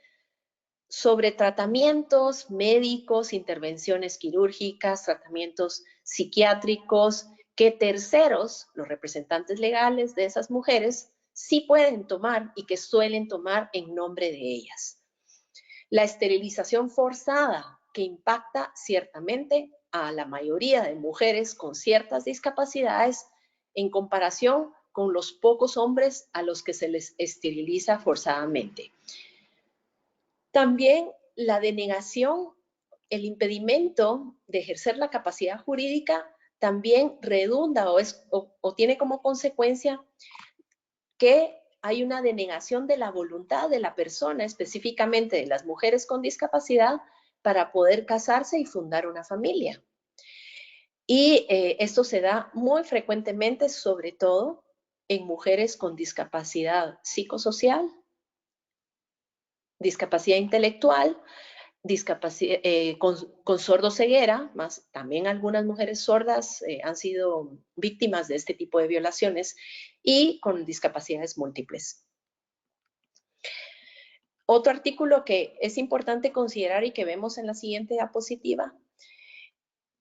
Sobre tratamientos médicos, intervenciones quirúrgicas, tratamientos psiquiátricos, que terceros, los representantes legales de esas mujeres, sí pueden tomar y que suelen tomar en nombre de ellas. La esterilización forzada, que impacta ciertamente a la mayoría de mujeres con ciertas discapacidades en comparación con los pocos hombres a los que se les esteriliza forzadamente. También la denegación, el impedimento de ejercer la capacidad jurídica también redunda o tiene como consecuencia que hay una denegación de la voluntad de la persona, específicamente de las mujeres con discapacidad, para poder casarse y fundar una familia. Y esto se da muy frecuentemente, sobre todo en mujeres con discapacidad psicosocial, discapacidad intelectual, discapacidad, con sordoceguera, más también algunas mujeres sordas han sido víctimas de este tipo de violaciones, y con discapacidades múltiples. Otro artículo que es importante considerar y que vemos en la siguiente diapositiva,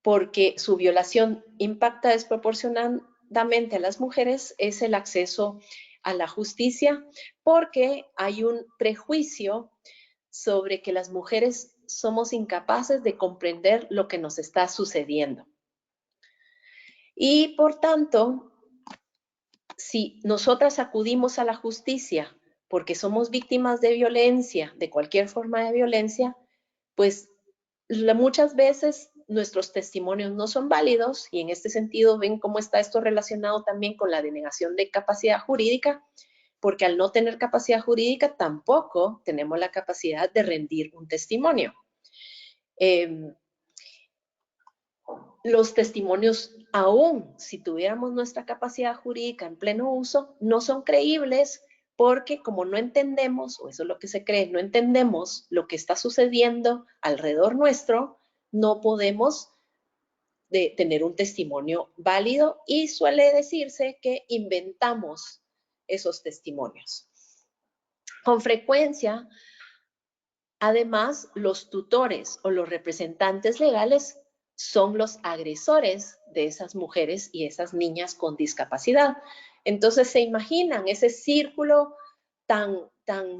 porque su violación impacta desproporcionadamente a las mujeres, es el acceso a la justicia, porque hay un prejuicio sobre que las mujeres somos incapaces de comprender lo que nos está sucediendo. Y por tanto, si nosotras acudimos a la justicia porque somos víctimas de violencia, de cualquier forma de violencia, pues muchas veces nuestros testimonios no son válidos, y en este sentido ven cómo está esto relacionado también con la denegación de capacidad jurídica, porque al no tener capacidad jurídica tampoco tenemos la capacidad de rendir un testimonio. Los testimonios, aún si tuviéramos nuestra capacidad jurídica en pleno uso, no son creíbles porque como no entendemos, o eso es lo que se cree, no entendemos lo que está sucediendo alrededor nuestro, no podemos tener un testimonio válido, y suele decirse que inventamos esos testimonios. Con frecuencia, además, los tutores o los representantes legales son los agresores de esas mujeres y esas niñas con discapacidad. Entonces, se imaginan ese círculo tan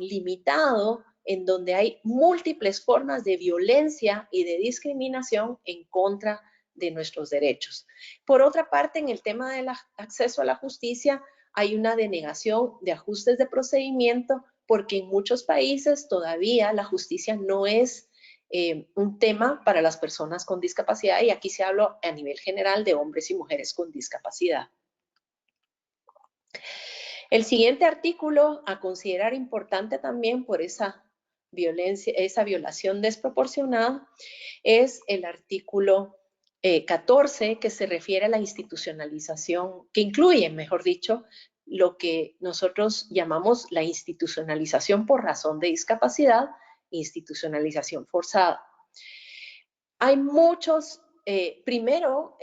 limitado en donde hay múltiples formas de violencia y de discriminación en contra de nuestros derechos. Por otra parte, en el tema del acceso a la justicia, hay una denegación de ajustes de procedimiento porque en muchos países todavía la justicia no es un tema para las personas con discapacidad, y aquí se habla a nivel general de hombres y mujeres con discapacidad. El siguiente artículo a considerar importante también por esa violación desproporcionada es el artículo 14, que se refiere a la institucionalización, que incluye, mejor dicho, lo que nosotros llamamos la institucionalización por razón de discapacidad, institucionalización forzada. Hay muchos, primero,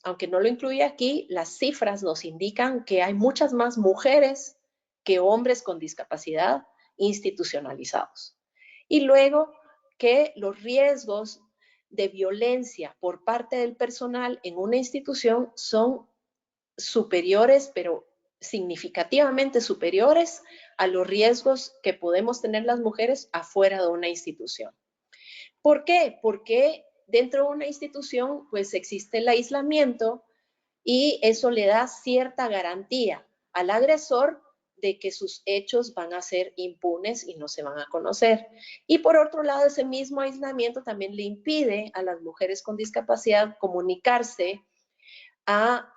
aunque no lo incluye aquí, las cifras nos indican que hay muchas más mujeres que hombres con discapacidad institucionalizados. Y luego que los riesgos de violencia por parte del personal en una institución son superiores, pero significativamente superiores a los riesgos que podemos tener las mujeres afuera de una institución. ¿Por qué? Porque dentro de una institución pues existe el aislamiento y eso le da cierta garantía al agresor de que sus hechos van a ser impunes y no se van a conocer. Y por otro lado, ese mismo aislamiento también le impide a las mujeres con discapacidad comunicarse a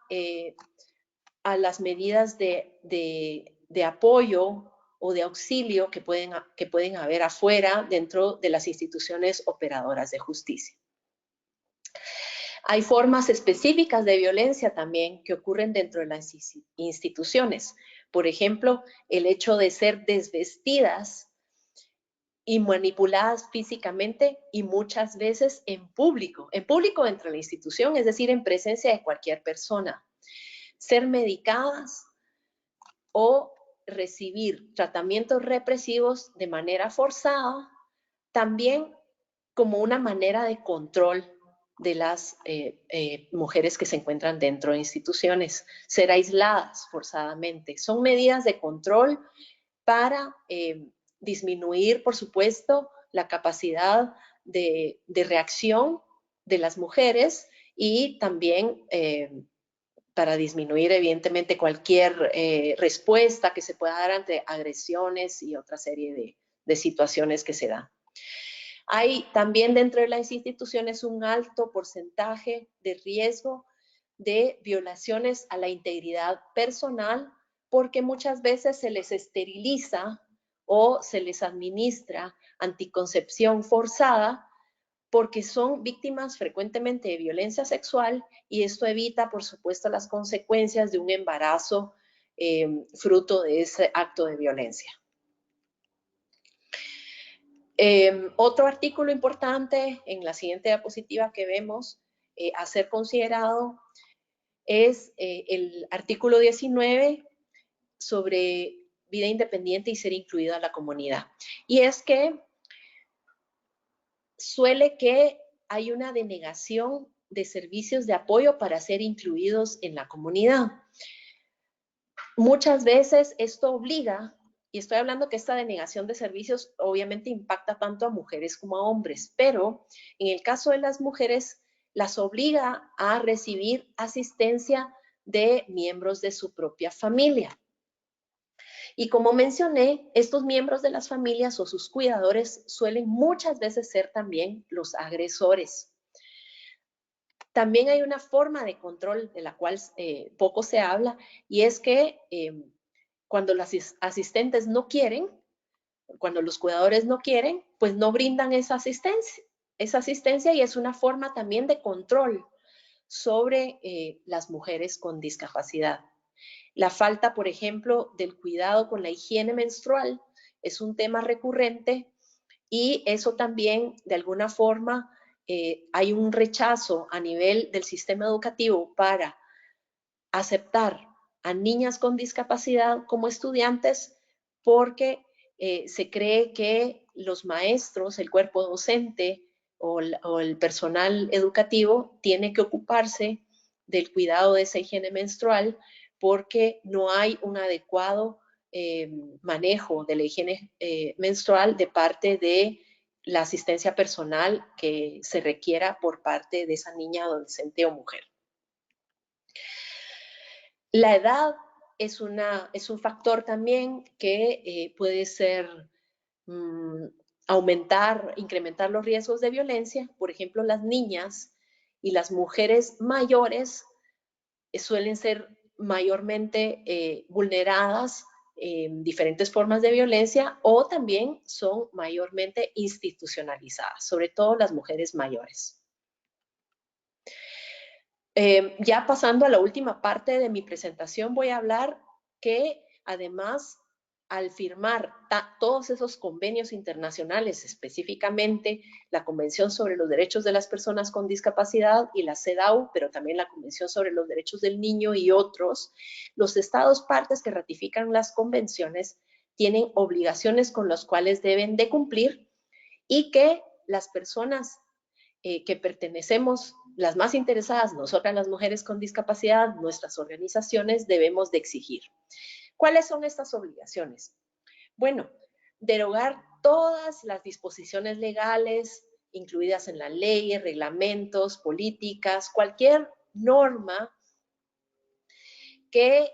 las medidas de apoyo o de auxilio que pueden haber afuera dentro de las instituciones operadoras de justicia. Hay formas específicas de violencia también que ocurren dentro de las instituciones. Por ejemplo, el hecho de ser desvestidas y manipuladas físicamente y muchas veces en público dentro de la institución, es decir, en presencia de cualquier persona. Ser medicadas o recibir tratamientos represivos de manera forzada, también como una manera de control de las mujeres que se encuentran dentro de instituciones. Ser aisladas forzadamente. Son medidas de control para disminuir, por supuesto, la capacidad de reacción de las mujeres y también para disminuir, evidentemente, cualquier respuesta que se pueda dar ante agresiones y otra serie de situaciones que se dan. Hay también dentro de las instituciones un alto porcentaje de riesgo de violaciones a la integridad personal, porque muchas veces se les esteriliza o se les administra anticoncepción forzada, porque son víctimas frecuentemente de violencia sexual, y esto evita, por supuesto, las consecuencias de un embarazo fruto de ese acto de violencia. Otro artículo importante en la siguiente diapositiva que vemos a ser considerado es el artículo 19 sobre vida independiente y ser incluida en la comunidad. Y es que suele que hay una denegación de servicios de apoyo para ser incluidos en la comunidad. Muchas veces esto obliga, y estoy hablando que esta denegación de servicios obviamente impacta tanto a mujeres como a hombres, pero en el caso de las mujeres las obliga a recibir asistencia de miembros de su propia familia. Y como mencioné, estos miembros de las familias o sus cuidadores suelen muchas veces ser también los agresores. También hay una forma de control de la cual poco se habla, y es que cuando las asistentes no quieren, cuando los cuidadores no quieren, pues no brindan esa asistencia, y es una forma también de control sobre las mujeres con discapacidad. La falta, por ejemplo, del cuidado con la higiene menstrual es un tema recurrente, y eso también, de alguna forma, hay un rechazo a nivel del sistema educativo para aceptar a niñas con discapacidad como estudiantes, porque se cree que los maestros, el cuerpo docente o el personal educativo tiene que ocuparse del cuidado de esa higiene menstrual, porque no hay un adecuado manejo de la higiene menstrual de parte de la asistencia personal que se requiera por parte de esa niña, adolescente o mujer. La edad es un factor también que puede ser incrementar los riesgos de violencia. Por ejemplo, las niñas y las mujeres mayores suelen ser mayormente vulneradas en diferentes formas de violencia o también son mayormente institucionalizadas, sobre todo las mujeres mayores. Ya pasando a la última parte de mi presentación, voy a hablar que además al firmar todos esos convenios internacionales, específicamente la Convención sobre los Derechos de las Personas con Discapacidad y la CEDAW, pero también la Convención sobre los Derechos del Niño y otros, los estados partes que ratifican las convenciones tienen obligaciones con las cuales deben de cumplir y que las personas que pertenecemos, las más interesadas, nosotras las mujeres con discapacidad, nuestras organizaciones, debemos de exigir. ¿Cuáles son estas obligaciones? Bueno, derogar todas las disposiciones legales incluidas en las leyes, reglamentos, políticas, cualquier norma que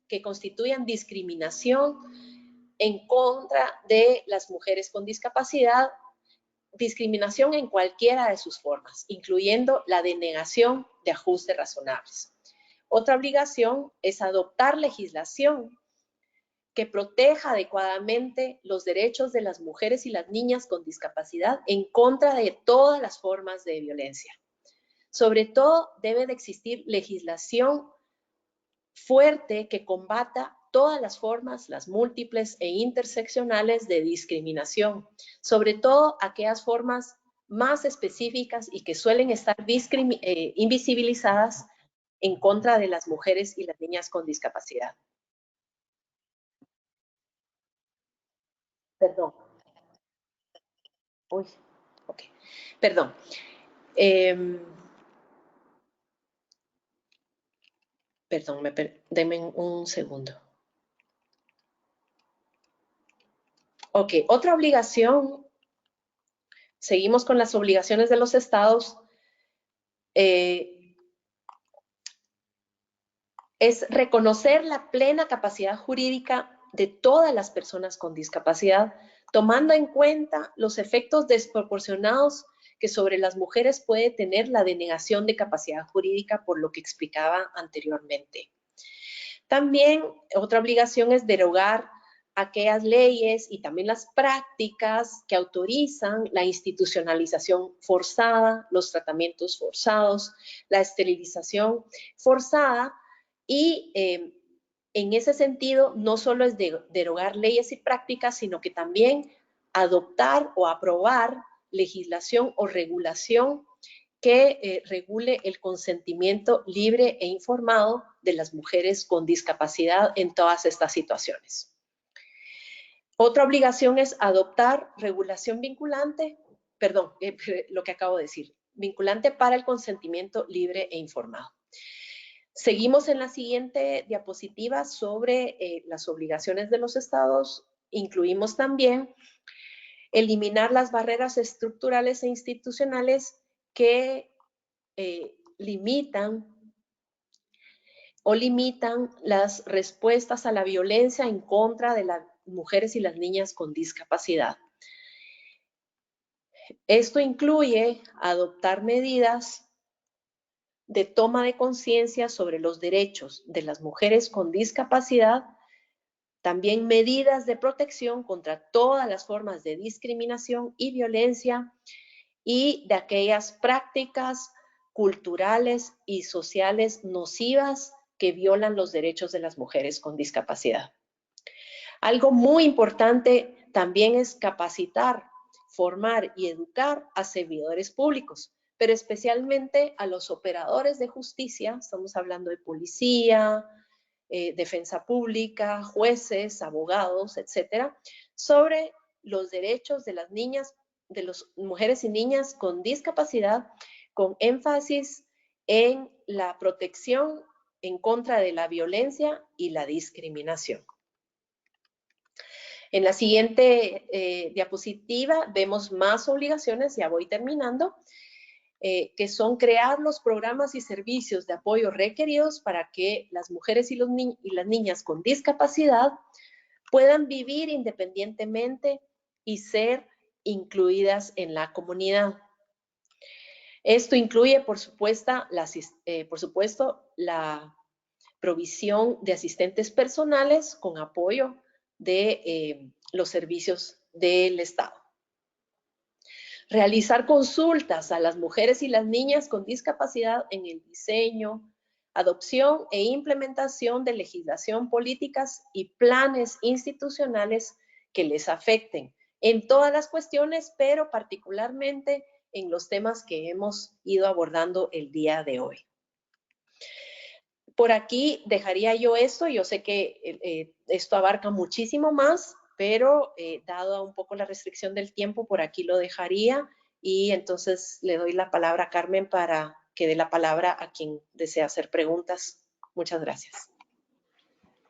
que constituyan discriminación en contra de las mujeres con discapacidad, discriminación en cualquiera de sus formas, incluyendo la denegación de ajustes razonables. Otra obligación es adoptar legislación que proteja adecuadamente los derechos de las mujeres y las niñas con discapacidad en contra de todas las formas de violencia. Sobre todo, debe de existir legislación fuerte que combata todas las formas, las múltiples e interseccionales de discriminación, sobre todo aquellas formas más específicas y que suelen estar invisibilizadas en contra de las mujeres y las niñas con discapacidad. Perdón. Uy, ok. Perdón. Perdón, denme un segundo. Ok, otra obligación, seguimos con las obligaciones de los estados, es reconocer la plena capacidad jurídica de todas las personas con discapacidad, tomando en cuenta los efectos desproporcionados que sobre las mujeres puede tener la denegación de capacidad jurídica, por lo que explicaba anteriormente. También otra obligación es derogar aquellas leyes y también las prácticas que autorizan la institucionalización forzada, los tratamientos forzados, la esterilización forzada y en ese sentido no solo es derogar leyes y prácticas, sino que también adoptar o aprobar legislación o regulación que regule el consentimiento libre e informado de las mujeres con discapacidad en todas estas situaciones. Otra obligación es adoptar regulación vinculante, perdón, lo que acabo de decir, vinculante para el consentimiento libre e informado. Seguimos en la siguiente diapositiva sobre las obligaciones de los estados. Incluimos también eliminar las barreras estructurales e institucionales que limitan las respuestas a la violencia en contra de las mujeres y las niñas con discapacidad. Esto incluye adoptar medidas de toma de conciencia sobre los derechos de las mujeres con discapacidad, también medidas de protección contra todas las formas de discriminación y violencia y de aquellas prácticas culturales y sociales nocivas que violan los derechos de las mujeres con discapacidad. Algo muy importante también es capacitar, formar y educar a servidores públicos, pero especialmente a los operadores de justicia, estamos hablando de policía, defensa pública, jueces, abogados, etcétera, sobre los derechos de las niñas, de las mujeres y niñas con discapacidad, con énfasis en la protección en contra de la violencia y la discriminación. En la siguiente diapositiva vemos más obligaciones, ya voy terminando, que son crear los programas y servicios de apoyo requeridos para que las mujeres y las niñas con discapacidad puedan vivir independientemente y ser incluidas en la comunidad. Esto incluye, por supuesto, la provisión de asistentes personales con apoyo de los servicios del Estado. Realizar consultas a las mujeres y las niñas con discapacidad en el diseño, adopción e implementación de legislación, políticas y planes institucionales que les afecten en todas las cuestiones, pero particularmente en los temas que hemos ido abordando el día de hoy. Por aquí dejaría yo esto. Yo sé que esto abarca muchísimo más, pero dado un poco la restricción del tiempo, por aquí lo dejaría y entonces le doy la palabra a Carmen para que dé la palabra a quien desea hacer preguntas. Muchas gracias.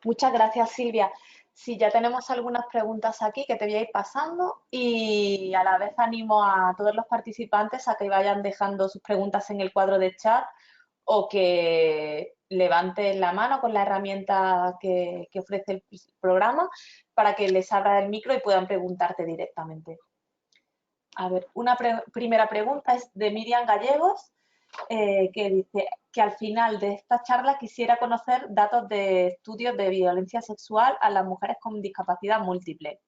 Muchas gracias, Silvia. Sí, ya tenemos algunas preguntas aquí que te voy a ir pasando y a la vez animo a todos los participantes a que vayan dejando sus preguntas en el cuadro de chat o que levanten la mano con la herramienta que ofrece el programa para que les abra el micro y puedan preguntarte directamente. A ver, una primera pregunta es de Miriam Gallegos, que dice que al final de esta charla quisiera conocer datos de estudios de violencia sexual a las mujeres con discapacidad múltiple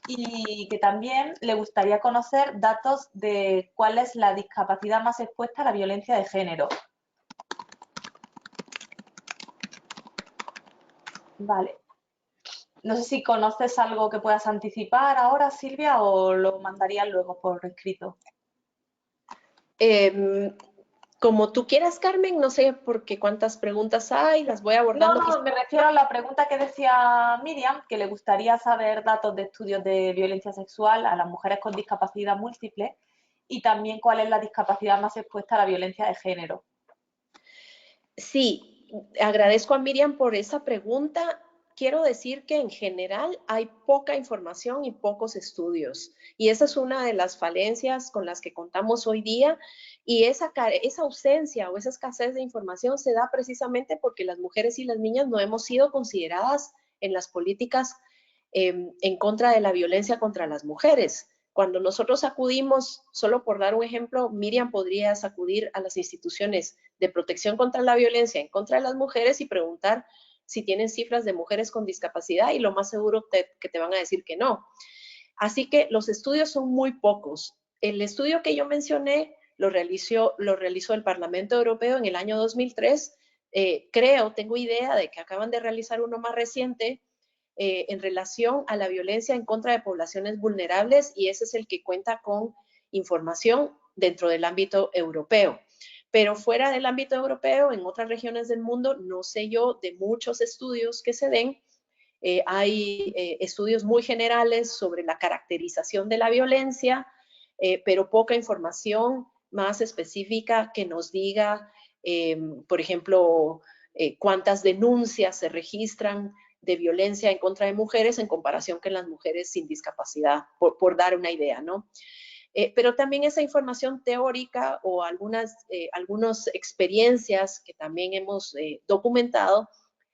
y que también le gustaría conocer datos de cuál es la discapacidad más expuesta a la violencia de género. Vale. No sé si conoces algo que puedas anticipar ahora, Silvia, o lo mandarías luego por escrito. Como tú quieras, Carmen, no sé por qué cuántas preguntas hay, las voy abordando. No, me refiero a la pregunta que decía Miriam, que le gustaría saber datos de estudios de violencia sexual a las mujeres con discapacidad múltiple y también cuál es la discapacidad más expuesta a la violencia de género. Sí, agradezco a Miriam por esa pregunta. Quiero decir que en general hay poca información y pocos estudios. Y esa es una de las falencias con las que contamos hoy día. Y esa ausencia o esa escasez de información se da precisamente porque las mujeres y las niñas no hemos sido consideradas en las políticas en contra de la violencia contra las mujeres. Cuando nosotros acudimos, solo por dar un ejemplo, Miriam podría acudir a las instituciones de protección contra la violencia en contra de las mujeres y preguntar si tienen cifras de mujeres con discapacidad y lo más seguro que te van a decir que no. Así que los estudios son muy pocos. El estudio que yo mencioné lo realizó el Parlamento Europeo en el año 2003. Tengo idea de que acaban de realizar uno más reciente en relación a la violencia en contra de poblaciones vulnerables y ese es el que cuenta con información dentro del ámbito europeo. Pero fuera del ámbito europeo, en otras regiones del mundo, no sé yo de muchos estudios que se den. Hay estudios muy generales sobre la caracterización de la violencia, pero poca información más específica que nos diga, por ejemplo, cuántas denuncias se registran de violencia en contra de mujeres en comparación con las mujeres sin discapacidad, por dar una idea, ¿no? Pero también esa información teórica o algunas experiencias que también hemos documentado,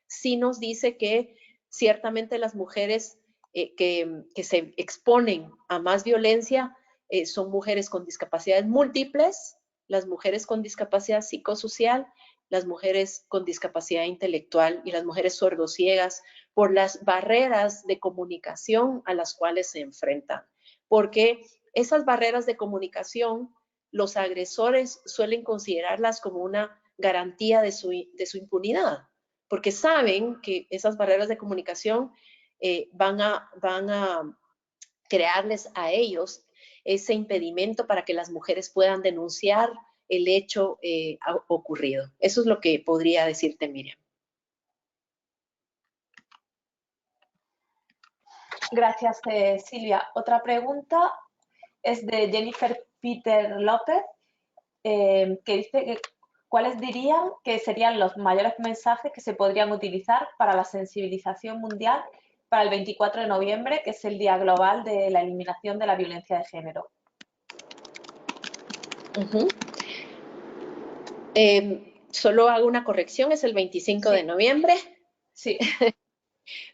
sí nos dice que ciertamente las mujeres que se exponen a más violencia son mujeres con discapacidades múltiples, las mujeres con discapacidad psicosocial, las mujeres con discapacidad intelectual y las mujeres sordociegas por las barreras de comunicación a las cuales se enfrentan. Porque esas barreras de comunicación, los agresores suelen considerarlas como una garantía de su impunidad, porque saben que esas barreras de comunicación van a crearles a ellos ese impedimento para que las mujeres puedan denunciar el hecho ocurrido. Eso es lo que podría decirte, Miriam. Gracias, Silvia. Otra pregunta es de Jennifer Peter López, que dice que ¿cuáles dirían que serían los mayores mensajes que se podrían utilizar para la sensibilización mundial para el 24 de noviembre, que es el Día Global de la Eliminación de la Violencia de Género. Solo hago una corrección, es el 25 de noviembre. Sí.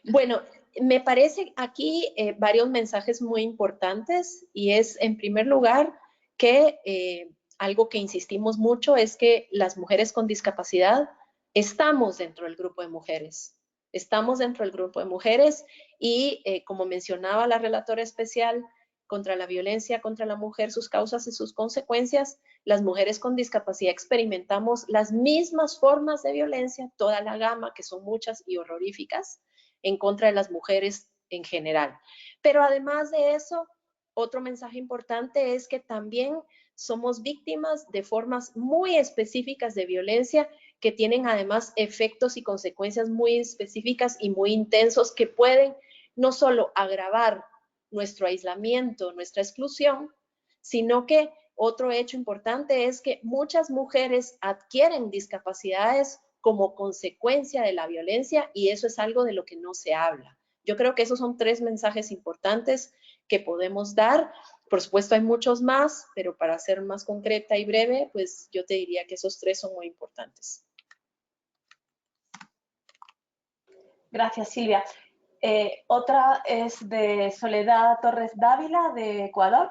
Bueno, me parece aquí varios mensajes muy importantes y es, en primer lugar, que algo que insistimos mucho es que las mujeres con discapacidad estamos dentro del grupo de mujeres. Estamos dentro del grupo de mujeres y, como mencionaba la relatora especial contra la violencia contra la mujer, sus causas y sus consecuencias, las mujeres con discapacidad experimentamos las mismas formas de violencia, toda la gama, que son muchas y horroríficas, en contra de las mujeres en general. Pero además de eso, otro mensaje importante es que también somos víctimas de formas muy específicas de violencia que tienen además efectos y consecuencias muy específicas y muy intensos que pueden no solo agravar nuestro aislamiento, nuestra exclusión, sino que otro hecho importante es que muchas mujeres adquieren discapacidades como consecuencia de la violencia y eso es algo de lo que no se habla. Yo creo que esos son 3 mensajes importantes que podemos dar. Por supuesto hay muchos más, pero para ser más concreta y breve, pues yo te diría que esos 3 son muy importantes. Gracias, Silvia. Otra es de Soledad Torres Dávila, de Ecuador,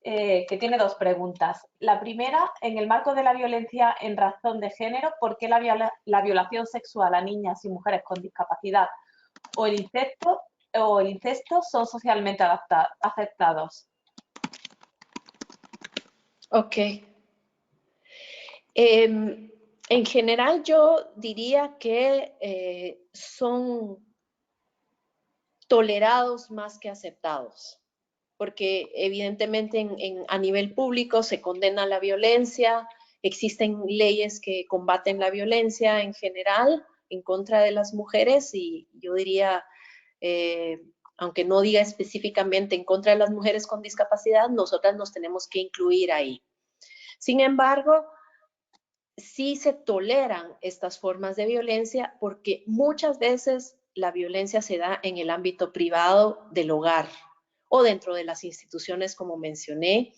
que tiene 2 preguntas. La primera, en el marco de la violencia en razón de género, ¿por qué la violación sexual a niñas y mujeres con discapacidad o el incesto son socialmente aceptados? Ok. En general yo diría que son tolerados más que aceptados, porque evidentemente a nivel público se condena la violencia, existen leyes que combaten la violencia en general en contra de las mujeres y yo diría, aunque no diga específicamente en contra de las mujeres con discapacidad, nosotras nos tenemos que incluir ahí. Sin embargo, sí se toleran estas formas de violencia porque muchas veces la violencia se da en el ámbito privado del hogar o dentro de las instituciones, como mencioné,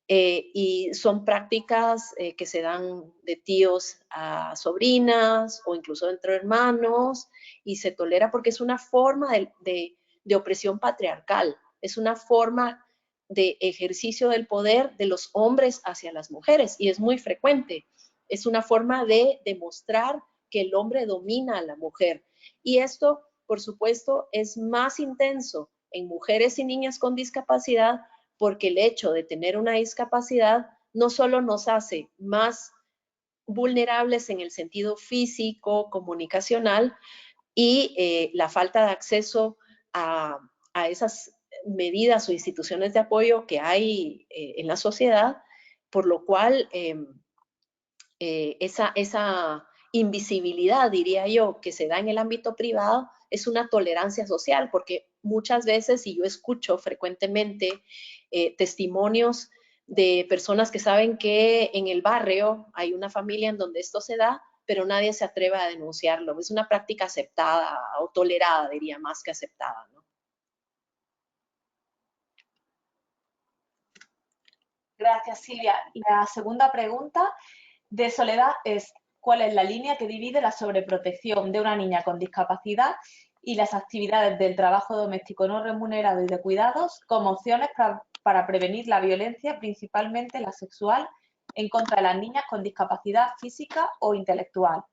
y son prácticas que se dan de tíos a sobrinas o incluso entre hermanos y se tolera porque es una forma de opresión patriarcal, es una forma de ejercicio del poder de los hombres hacia las mujeres y es muy frecuente. Es una forma de demostrar que el hombre domina a la mujer. Y esto, por supuesto, es más intenso en mujeres y niñas con discapacidad porque el hecho de tener una discapacidad no solo nos hace más vulnerables en el sentido físico, comunicacional y la falta de acceso a esas medidas o instituciones de apoyo que hay en la sociedad, por lo cual esa invisibilidad, diría yo, que se da en el ámbito privado es una tolerancia social, porque muchas veces, y yo escucho frecuentemente testimonios de personas que saben que en el barrio hay una familia en donde esto se da, pero nadie se atreve a denunciarlo. Es una práctica aceptada o tolerada, diría, más que aceptada, ¿no? Gracias, Silvia. La segunda pregunta de Soledad es, ¿cuál es la línea que divide la sobreprotección de una niña con discapacidad y las actividades del trabajo doméstico no remunerado y de cuidados como opciones para prevenir la violencia, principalmente la sexual, en contra de las niñas con discapacidad física o intelectual?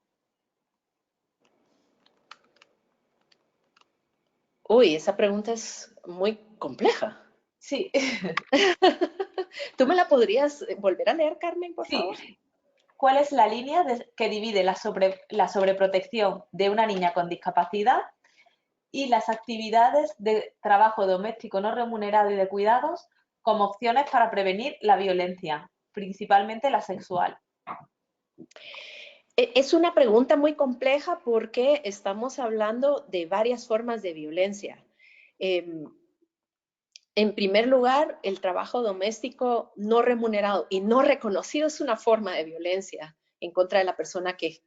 Uy, esa pregunta es muy compleja. Sí. ¿Tú me la podrías volver a leer, Carmen, por favor? Sí. ¿Cuál es la línea que divide la sobreprotección de una niña con discapacidad y las actividades de trabajo doméstico no remunerado y de cuidados como opciones para prevenir la violencia, principalmente la sexual? Es una pregunta muy compleja porque estamos hablando de varias formas de violencia. En primer lugar, el trabajo doméstico no remunerado y no reconocido es una forma de violencia en contra de la persona que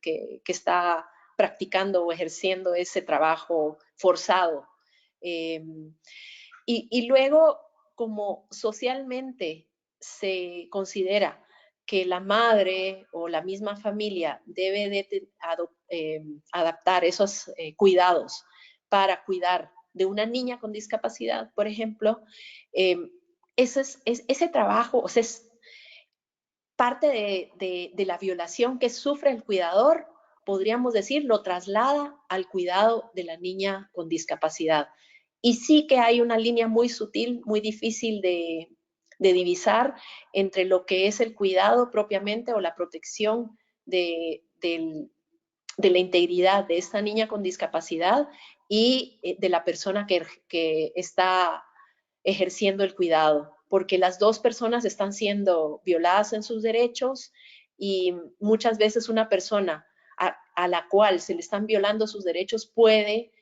está practicando o ejerciendo ese trabajo forzado. Y luego, como socialmente se considera que la madre o la misma familia debe de adaptar esos cuidados para cuidar de una niña con discapacidad, por ejemplo, ese trabajo, o sea, es parte de la violación que sufre el cuidador, podríamos decir, lo traslada al cuidado de la niña con discapacidad. Y sí que hay una línea muy sutil, muy difícil de divisar entre lo que es el cuidado propiamente o la protección de la integridad de esta niña con discapacidad y de la persona que está ejerciendo el cuidado, porque las dos personas están siendo violadas en sus derechos y muchas veces una persona a la cual se le están violando sus derechos puede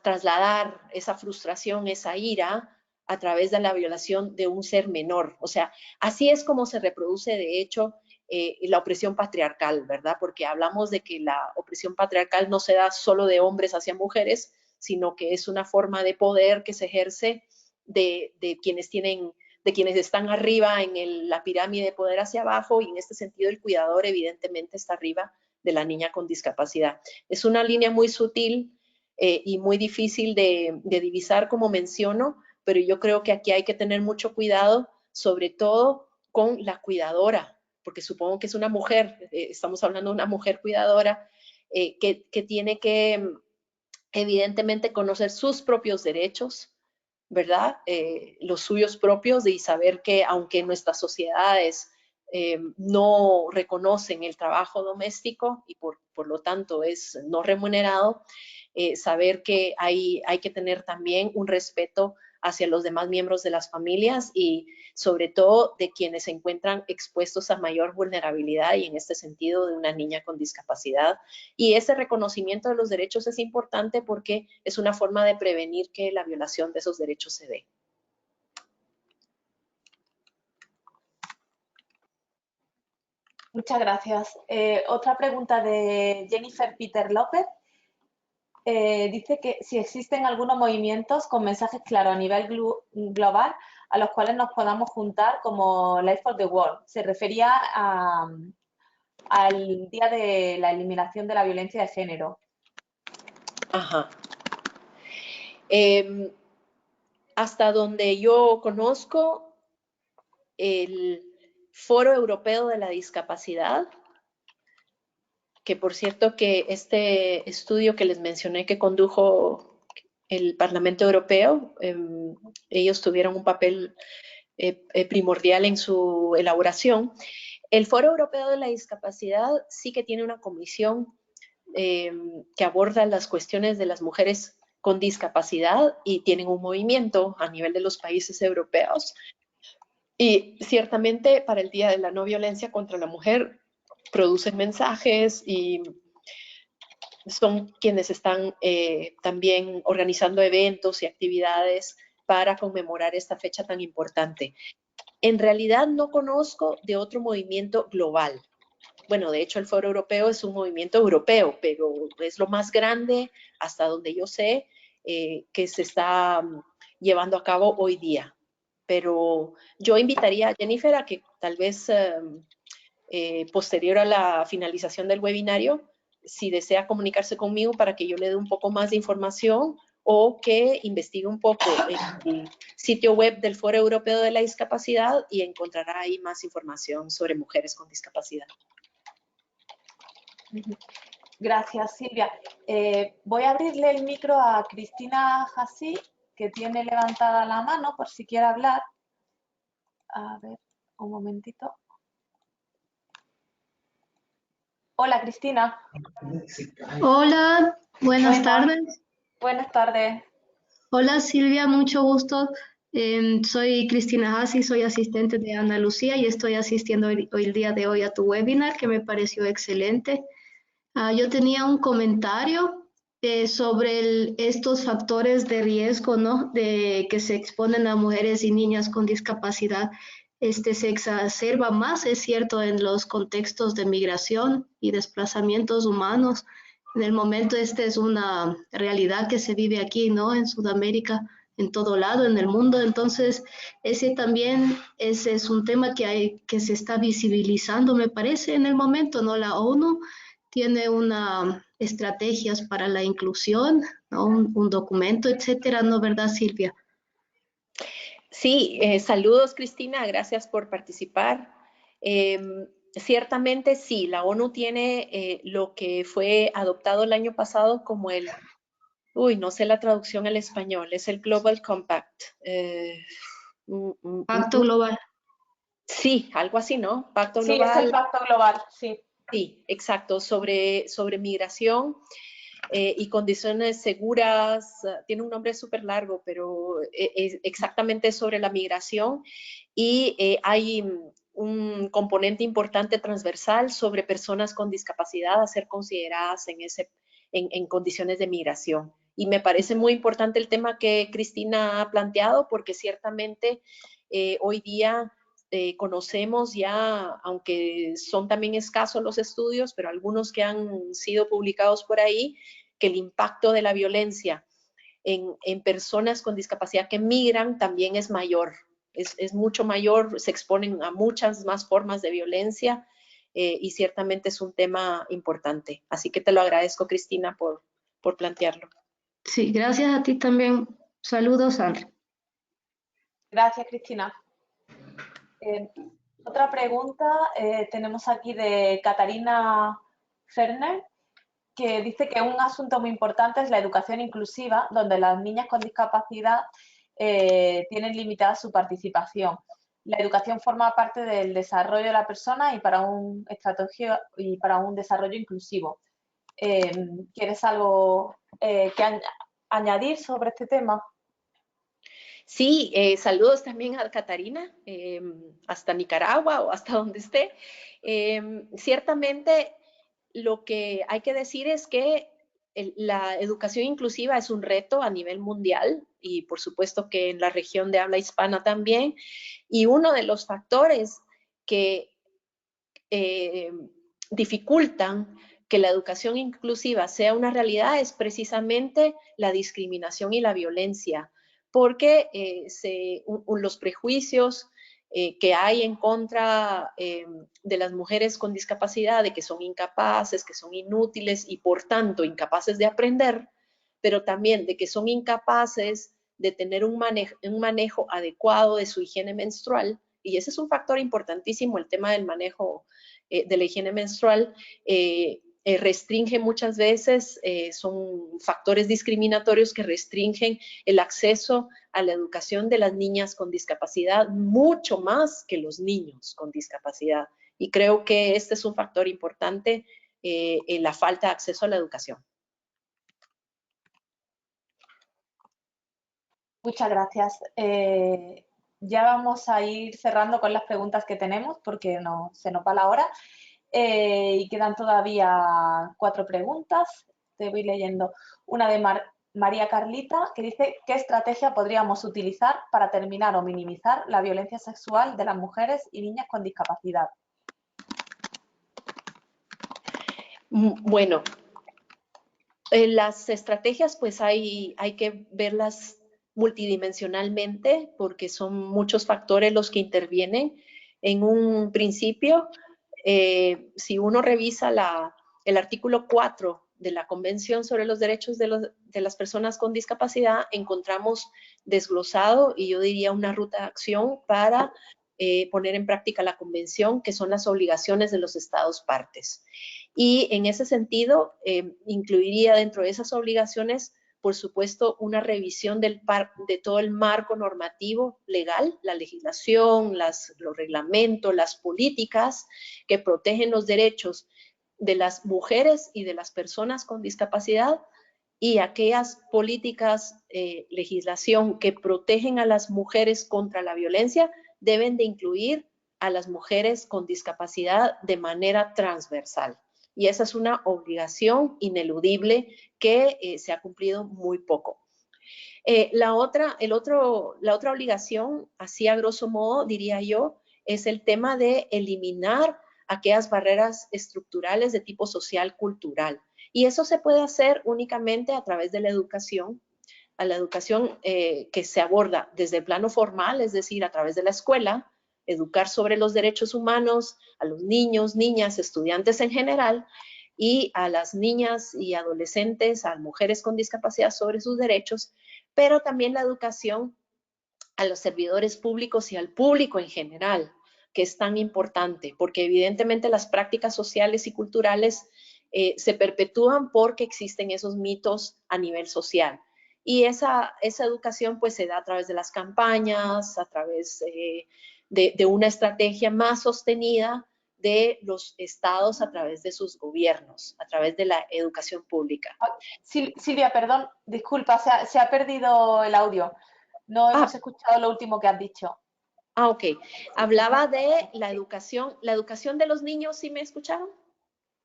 trasladar esa frustración, esa ira a través de la violación de un ser menor. O sea, así es como se reproduce, de hecho, la opresión patriarcal, ¿verdad? Porque hablamos de que la opresión patriarcal no se da solo de hombres hacia mujeres, sino que es una forma de poder que se ejerce de quienes están arriba en la pirámide de poder hacia abajo, y en este sentido el cuidador evidentemente está arriba de la niña con discapacidad. Es una línea muy sutil y muy difícil de divisar, como menciono, pero yo creo que aquí hay que tener mucho cuidado, sobre todo con la cuidadora, porque supongo que es una mujer, estamos hablando de una mujer cuidadora que tiene que evidentemente conocer sus propios derechos, ¿verdad? Los suyos propios, y saber que aunque nuestras sociedades no reconocen el trabajo doméstico y por lo tanto es no remunerado, saber que hay que tener también un respeto hacia los demás miembros de las familias y sobre todo de quienes se encuentran expuestos a mayor vulnerabilidad, y en este sentido de una niña con discapacidad. Y ese reconocimiento de los derechos es importante porque es una forma de prevenir que la violación de esos derechos se dé. Muchas gracias. Otra pregunta de Jennifer Peter López. Dice que si existen algunos movimientos con mensajes claros a nivel global a los cuales nos podamos juntar, como Life for the World. Se refería al día de la eliminación de la violencia de género. Ajá. Hasta donde yo conozco, el Foro Europeo de la Discapacidad, que por cierto que este estudio que les mencioné que condujo el Parlamento Europeo, ellos tuvieron un papel primordial en su elaboración. El Foro Europeo de la Discapacidad sí que tiene una comisión que aborda las cuestiones de las mujeres con discapacidad, y tienen un movimiento a nivel de los países europeos. Y ciertamente para el Día de la No Violencia contra la Mujer producen mensajes y son quienes están también organizando eventos y actividades para conmemorar esta fecha tan importante. En realidad no conozco de otro movimiento global. Bueno, de hecho el Foro Europeo es un movimiento europeo, pero es lo más grande, hasta donde yo sé, que se está llevando a cabo hoy día. Pero yo invitaría a Jennifer a que tal vez posterior a la finalización del webinario, si desea comunicarse conmigo para que yo le dé un poco más de información, o que investigue un poco en el sitio web del Foro Europeo de la Discapacidad y encontrará ahí más información sobre mujeres con discapacidad. Gracias, Silvia. Voy a abrirle el micro a Cristina Jassi, que tiene levantada la mano por si quiere hablar. A ver, un momentito. Hola, Cristina. Hola, buenas tardes. Buenas tardes. Hola Silvia, mucho gusto. Soy Cristina Hassi, soy asistente de Ana Lucía y estoy asistiendo hoy el día de hoy a tu webinar, que me pareció excelente. Yo tenía un comentario sobre estos factores de riesgo, ¿no? De que se exponen a mujeres y niñas con discapacidad. Se exacerba más, es cierto, en los contextos de migración y desplazamientos humanos. En el momento es una realidad que se vive aquí, ¿no? En Sudamérica, en todo lado, en el mundo. Entonces, ese es un tema que se está visibilizando, me parece, en el momento, ¿no? La ONU tiene una estrategias para la inclusión, ¿no? Un documento, etcétera, ¿no? ¿Verdad, Silvia? Sí, saludos Cristina, gracias por participar. Ciertamente sí, la ONU tiene lo que fue adoptado el año pasado como no sé la traducción al español, es el Global Compact. Pacto global. Sí, algo así, ¿no? Pacto Sí, es el global. pacto global, sí. Sí, exacto, sobre migración y condiciones seguras. Tiene un nombre súper largo, pero es exactamente sobre la migración. Y hay un componente importante transversal sobre personas con discapacidad a ser consideradas en condiciones de migración. Y me parece muy importante el tema que Cristina ha planteado, porque ciertamente hoy día conocemos ya, aunque son también escasos los estudios, pero algunos que han sido publicados por ahí, que el impacto de la violencia en personas con discapacidad que migran también es mayor, es mucho mayor, se exponen a muchas más formas de violencia y ciertamente es un tema importante. Así que te lo agradezco, Cristina, por plantearlo. Sí, gracias a ti también. Saludos, Sandra. Gracias, Cristina. Otra pregunta tenemos aquí de Catarina Ferner, que dice que un asunto muy importante es la educación inclusiva, donde las niñas con discapacidad tienen limitada su participación. La educación forma parte del desarrollo de la persona y para un desarrollo inclusivo. ¿Quieres algo que añadir sobre este tema? Sí, saludos también a Catarina, hasta Nicaragua o hasta donde esté. Ciertamente, lo que hay que decir es que la educación inclusiva es un reto a nivel mundial y por supuesto que en la región de habla hispana también. Y uno de los factores que dificultan que la educación inclusiva sea una realidad es precisamente la discriminación y la violencia, porque los prejuicios que hay en contra de las mujeres con discapacidad, de que son incapaces, que son inútiles y por tanto incapaces de aprender, pero también de que son incapaces de tener un manejo adecuado de su higiene menstrual, y ese es un factor importantísimo, el tema del manejo de la higiene menstrual, restringe muchas veces, son factores discriminatorios que restringen el acceso a la educación de las niñas con discapacidad mucho más que los niños con discapacidad. Y creo que este es un factor importante en la falta de acceso a la educación. Muchas gracias. Ya vamos a ir cerrando con las preguntas que tenemos porque se nos va la hora. Y quedan todavía 4 preguntas. Te voy leyendo. Una de María Carlita, que dice, ¿qué estrategia podríamos utilizar para terminar o minimizar la violencia sexual de las mujeres y niñas con discapacidad? Bueno, las estrategias pues hay que verlas multidimensionalmente porque son muchos factores los que intervienen. En un principio, si uno revisa el artículo 4 de la Convención sobre los Derechos de las Personas con Discapacidad, encontramos desglosado, y yo diría una ruta de acción para poner en práctica la Convención, que son las obligaciones de los Estados partes. Y en ese sentido, incluiría dentro de esas obligaciones, por supuesto, una revisión de todo el marco normativo legal, la legislación, los reglamentos, las políticas que protegen los derechos de las mujeres y de las personas con discapacidad, y aquellas políticas, legislación que protegen a las mujeres contra la violencia deben de incluir a las mujeres con discapacidad de manera transversal. Y esa es una obligación ineludible que se ha cumplido muy poco. La otra obligación, así a grosso modo, diría yo, es el tema de eliminar aquellas barreras estructurales de tipo social cultural. Y eso se puede hacer únicamente a través de la educación, que se aborda desde el plano formal, es decir, a través de la escuela, educar sobre los derechos humanos a los niños, niñas, estudiantes en general, y a las niñas y adolescentes, a mujeres con discapacidad sobre sus derechos, pero también la educación a los servidores públicos y al público en general, que es tan importante, porque evidentemente las prácticas sociales y culturales se perpetúan porque existen esos mitos a nivel social. Y esa educación pues se da a través de las campañas, a través de una estrategia más sostenida de los estados a través de sus gobiernos, a través de la educación pública. Silvia, perdón, disculpa, se ha perdido el audio. No hemos escuchado lo último que has dicho. Ok. Hablaba de la educación de los niños, ¿sí me escucharon?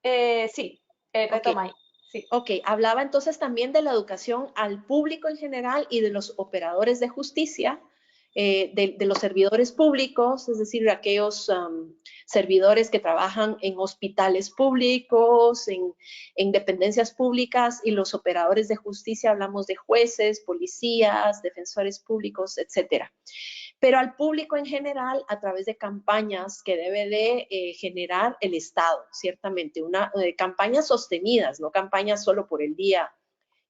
Sí, retoma ahí. Sí. Ok, hablaba entonces también de la educación al público en general y de los operadores de justicia, de los servidores públicos, es decir, aquellos servidores que trabajan en hospitales públicos, en dependencias públicas, y los operadores de justicia, hablamos de jueces, policías, defensores públicos, etcétera. Pero al público en general a través de campañas que debe de generar el Estado, ciertamente, campañas sostenidas, no campañas solo por el Día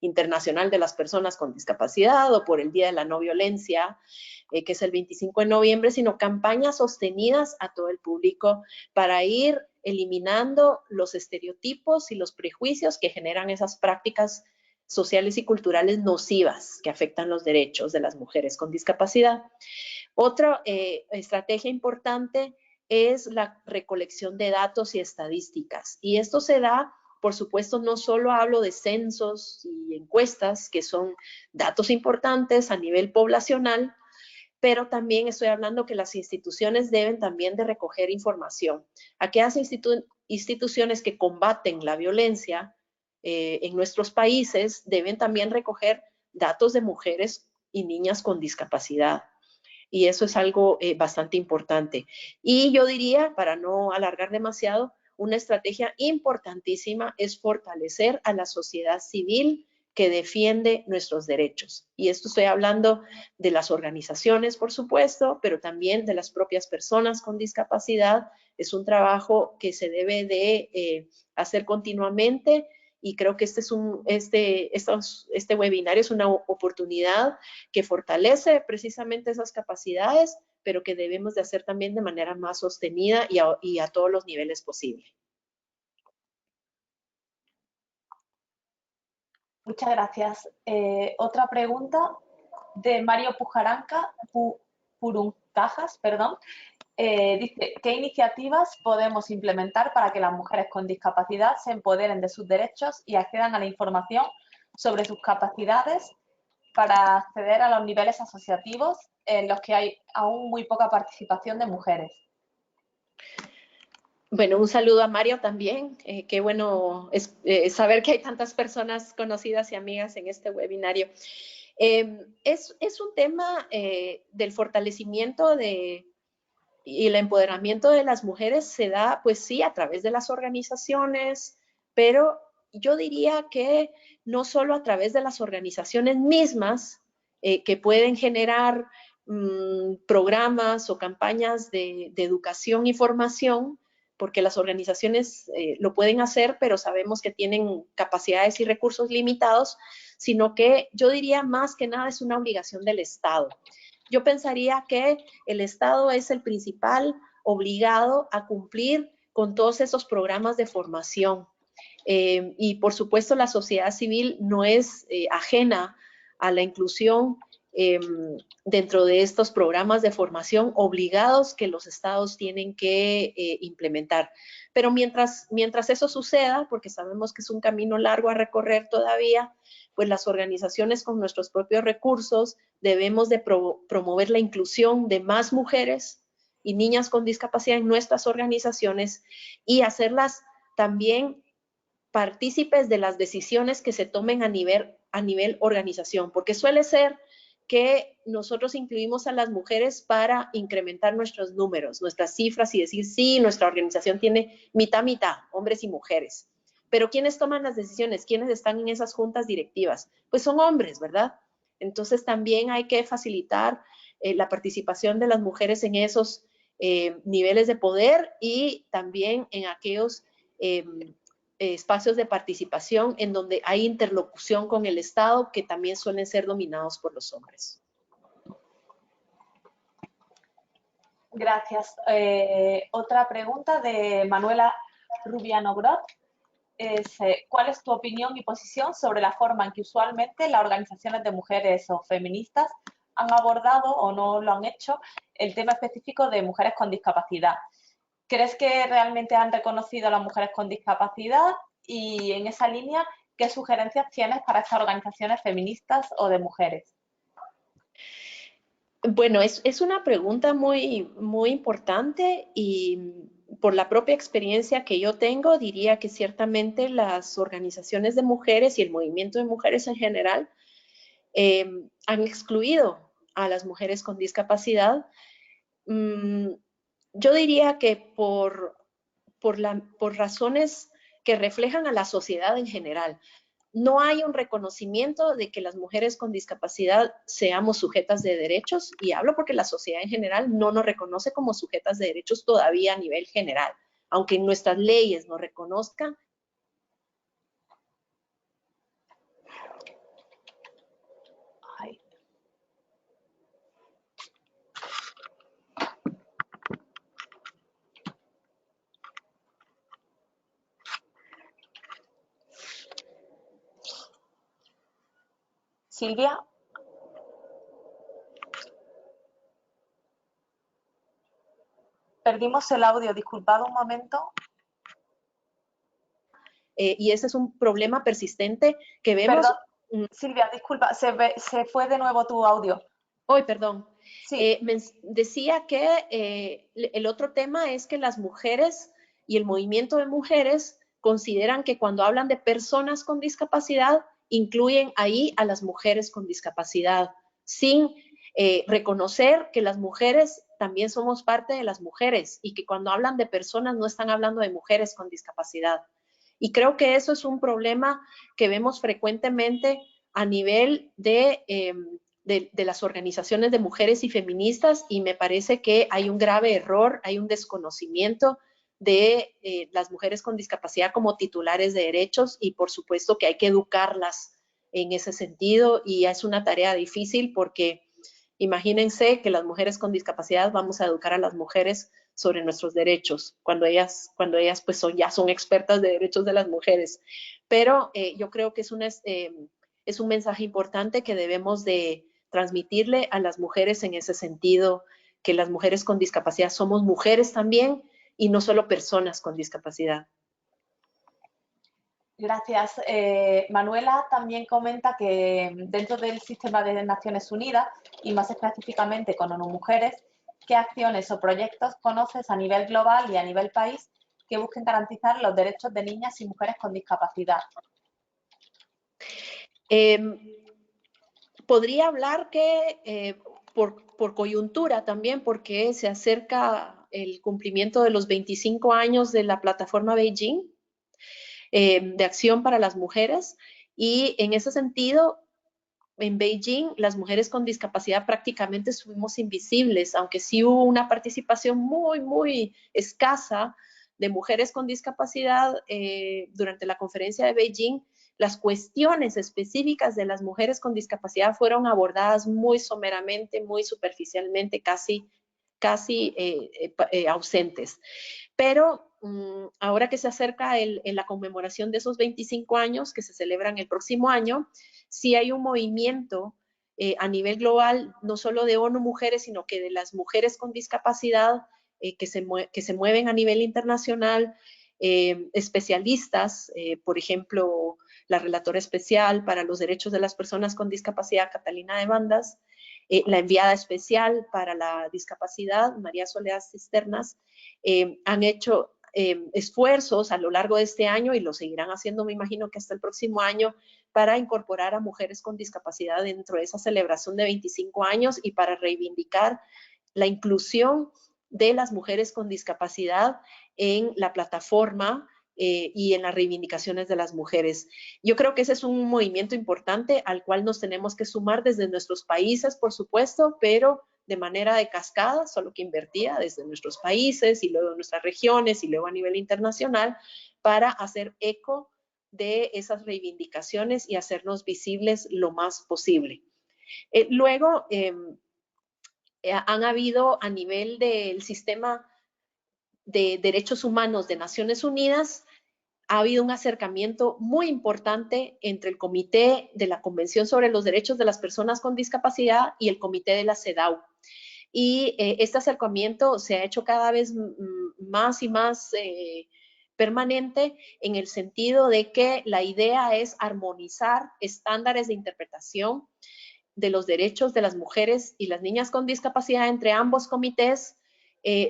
Internacional de las Personas con Discapacidad o por el Día de la No Violencia, que es el 25 de noviembre, sino campañas sostenidas a todo el público para ir eliminando los estereotipos y los prejuicios que generan esas prácticas sociales y culturales nocivas que afectan los derechos de las mujeres con discapacidad. Otra estrategia importante es la recolección de datos y estadísticas. Y esto se da, por supuesto, no solo hablo de censos y encuestas, que son datos importantes a nivel poblacional, pero también estoy hablando que las instituciones deben también de recoger información. Aquellas instituciones que combaten la violencia en nuestros países deben también recoger datos de mujeres y niñas con discapacidad. Y eso es algo bastante importante. Y yo diría, para no alargar demasiado, una estrategia importantísima es fortalecer a la sociedad civil que defiende nuestros derechos. Y esto estoy hablando de las organizaciones, por supuesto, pero también de las propias personas con discapacidad. Es un trabajo que se debe de hacer continuamente, y creo que este webinario es una oportunidad que fortalece precisamente esas capacidades, pero que debemos de hacer también de manera más sostenida y a todos los niveles posibles. Muchas gracias. Otra pregunta de Mario Puruncajas, perdón. Dice, ¿qué iniciativas podemos implementar para que las mujeres con discapacidad se empoderen de sus derechos y accedan a la información sobre sus capacidades para acceder a los niveles asociativos en los que hay aún muy poca participación de mujeres? Bueno, un saludo a Mario también. Qué bueno es saber que hay tantas personas conocidas y amigas en este webinario. Es un tema del fortalecimiento y el empoderamiento de las mujeres se da, pues sí, a través de las organizaciones, pero yo diría que no solo a través de las organizaciones mismas que pueden generar programas o campañas de educación y formación, porque las organizaciones lo pueden hacer, pero sabemos que tienen capacidades y recursos limitados, sino que yo diría más que nada es una obligación del Estado. Yo pensaría que el Estado es el principal obligado a cumplir con todos esos programas de formación. Y por supuesto la sociedad civil no es ajena a la inclusión dentro de estos programas de formación obligados que los estados tienen que implementar. Pero mientras eso suceda, porque sabemos que es un camino largo a recorrer todavía, pues las organizaciones con nuestros propios recursos debemos de promover la inclusión de más mujeres y niñas con discapacidad en nuestras organizaciones y hacerlas también partícipes de las decisiones que se tomen a nivel organización, porque suele ser que nosotros incluimos a las mujeres para incrementar nuestros números, nuestras cifras y decir, sí, nuestra organización tiene mitad, hombres y mujeres. Pero ¿quiénes toman las decisiones? ¿Quiénes están en esas juntas directivas? Pues son hombres, ¿verdad? Entonces también hay que facilitar la participación de las mujeres en esos niveles de poder y también en aquellos espacios de participación en donde hay interlocución con el Estado, que también suelen ser dominados por los hombres. Gracias. Otra pregunta de Manuela Rubiano Grot es, ¿cuál es tu opinión y posición sobre la forma en que usualmente las organizaciones de mujeres o feministas han abordado o no lo han hecho el tema específico de mujeres con discapacidad? ¿Crees que realmente han reconocido a las mujeres con discapacidad? Y en esa línea, ¿qué sugerencias tienes para estas organizaciones feministas o de mujeres? Bueno, es una pregunta muy, muy importante y por la propia experiencia que yo tengo, diría que ciertamente las organizaciones de mujeres y el movimiento de mujeres en general han excluido a las mujeres con discapacidad. Yo diría que por razones que reflejan a la sociedad en general. No hay un reconocimiento de que las mujeres con discapacidad seamos sujetas de derechos, y hablo porque la sociedad en general no nos reconoce como sujetas de derechos todavía a nivel general, aunque en nuestras leyes nos reconozcan. Ay. Silvia. Perdimos el audio, disculpad un momento. Y ese es un problema persistente que vemos. Perdón, Silvia, disculpa, se fue de nuevo tu audio. Hoy, perdón. Sí. Decía que el otro tema es que las mujeres y el movimiento de mujeres consideran que cuando hablan de personas con discapacidad, incluyen ahí a las mujeres con discapacidad, sin reconocer que las mujeres también somos parte de las mujeres y que cuando hablan de personas no están hablando de mujeres con discapacidad. Y creo que eso es un problema que vemos frecuentemente a nivel de las organizaciones de mujeres y feministas, y me parece que hay un grave error, hay un desconocimiento de las mujeres con discapacidad como titulares de derechos, y por supuesto que hay que educarlas en ese sentido, y es una tarea difícil porque imagínense que las mujeres con discapacidad vamos a educar a las mujeres sobre nuestros derechos, cuando ellas pues ya son expertas de derechos de las mujeres. Pero yo creo que es un mensaje importante que debemos de transmitirle a las mujeres en ese sentido, que las mujeres con discapacidad somos mujeres también y no solo personas con discapacidad. Gracias. Manuela también comenta que dentro del sistema de Naciones Unidas, y más específicamente con ONU Mujeres, ¿qué acciones o proyectos conoces a nivel global y a nivel país que busquen garantizar los derechos de niñas y mujeres con discapacidad? Podría hablar que por coyuntura también, porque se acerca el cumplimiento de los 25 años de la plataforma Beijing de acción para las mujeres, y en ese sentido, en Beijing, las mujeres con discapacidad prácticamente fuimos invisibles, aunque sí hubo una participación muy, muy escasa de mujeres con discapacidad durante la conferencia de Beijing. Las cuestiones específicas de las mujeres con discapacidad fueron abordadas muy someramente, muy superficialmente, casi ausentes. Pero ahora que se acerca la conmemoración de esos 25 años que se celebran el próximo año, sí hay un movimiento a nivel global, no solo de ONU Mujeres, sino que de las mujeres con discapacidad que se mueven a nivel internacional, especialistas, por ejemplo, la relatora especial para los derechos de las personas con discapacidad, Catalina de Bandas, la enviada especial para la discapacidad, María Soledad Cisternas, han hecho esfuerzos a lo largo de este año, y lo seguirán haciendo, me imagino que hasta el próximo año, para incorporar a mujeres con discapacidad dentro de esa celebración de 25 años y para reivindicar la inclusión de las mujeres con discapacidad en la plataforma y en las reivindicaciones de las mujeres. Yo creo que ese es un movimiento importante al cual nos tenemos que sumar desde nuestros países, por supuesto, pero de manera de cascada, solo que invertida desde nuestros países y luego en nuestras regiones y luego a nivel internacional para hacer eco de esas reivindicaciones y hacernos visibles lo más posible. Luego, han habido a nivel del sistema de derechos humanos de Naciones Unidas, ha habido un acercamiento muy importante entre el Comité de la Convención sobre los Derechos de las Personas con Discapacidad y el Comité de la CEDAW. Y este acercamiento se ha hecho cada vez más y más permanente en el sentido de que la idea es armonizar estándares de interpretación de los derechos de las mujeres y las niñas con discapacidad entre ambos comités,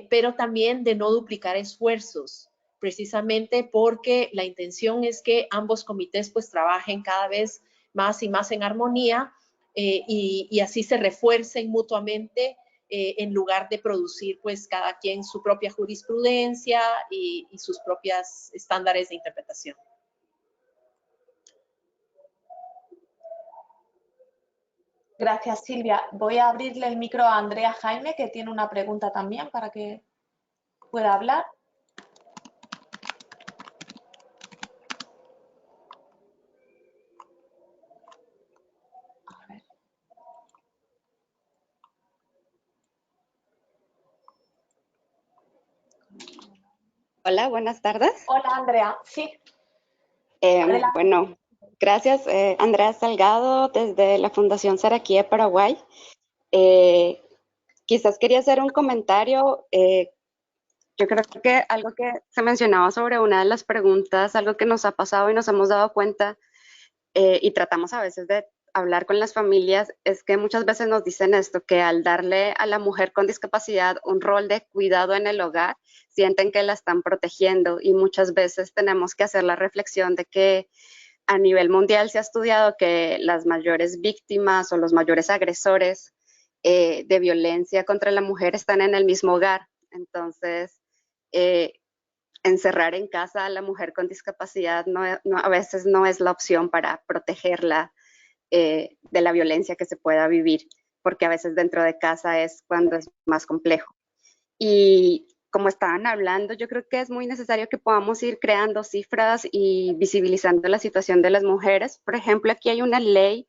pero también de no duplicar esfuerzos, precisamente porque la intención es que ambos comités pues trabajen cada vez más y más en armonía y así se refuercen mutuamente en lugar de producir pues cada quien su propia jurisprudencia y sus propios estándares de interpretación. Gracias, Silvia. Voy a abrirle el micro a Andrea Jaime, que tiene una pregunta también para que pueda hablar. A ver. Hola, buenas tardes. Hola, Andrea. Sí. Bueno, gracias, Andrea Salgado, desde la Fundación Saraquí Paraguay. Quizás quería hacer un comentario. Yo creo que algo que se mencionaba sobre una de las preguntas, algo que nos ha pasado y nos hemos dado cuenta, y tratamos a veces de hablar con las familias, es que muchas veces nos dicen esto, que al darle a la mujer con discapacidad un rol de cuidado en el hogar, sienten que la están protegiendo, y muchas veces tenemos que hacer la reflexión de que a nivel mundial se ha estudiado que las mayores víctimas o los mayores agresores de violencia contra la mujer están en el mismo hogar. Entonces, encerrar en casa a la mujer con discapacidad a veces no es la opción para protegerla de la violencia que se pueda vivir, porque a veces dentro de casa es cuando es más complejo. Y como estaban hablando, yo creo que es muy necesario que podamos ir creando cifras y visibilizando la situación de las mujeres. Por ejemplo, aquí hay una ley,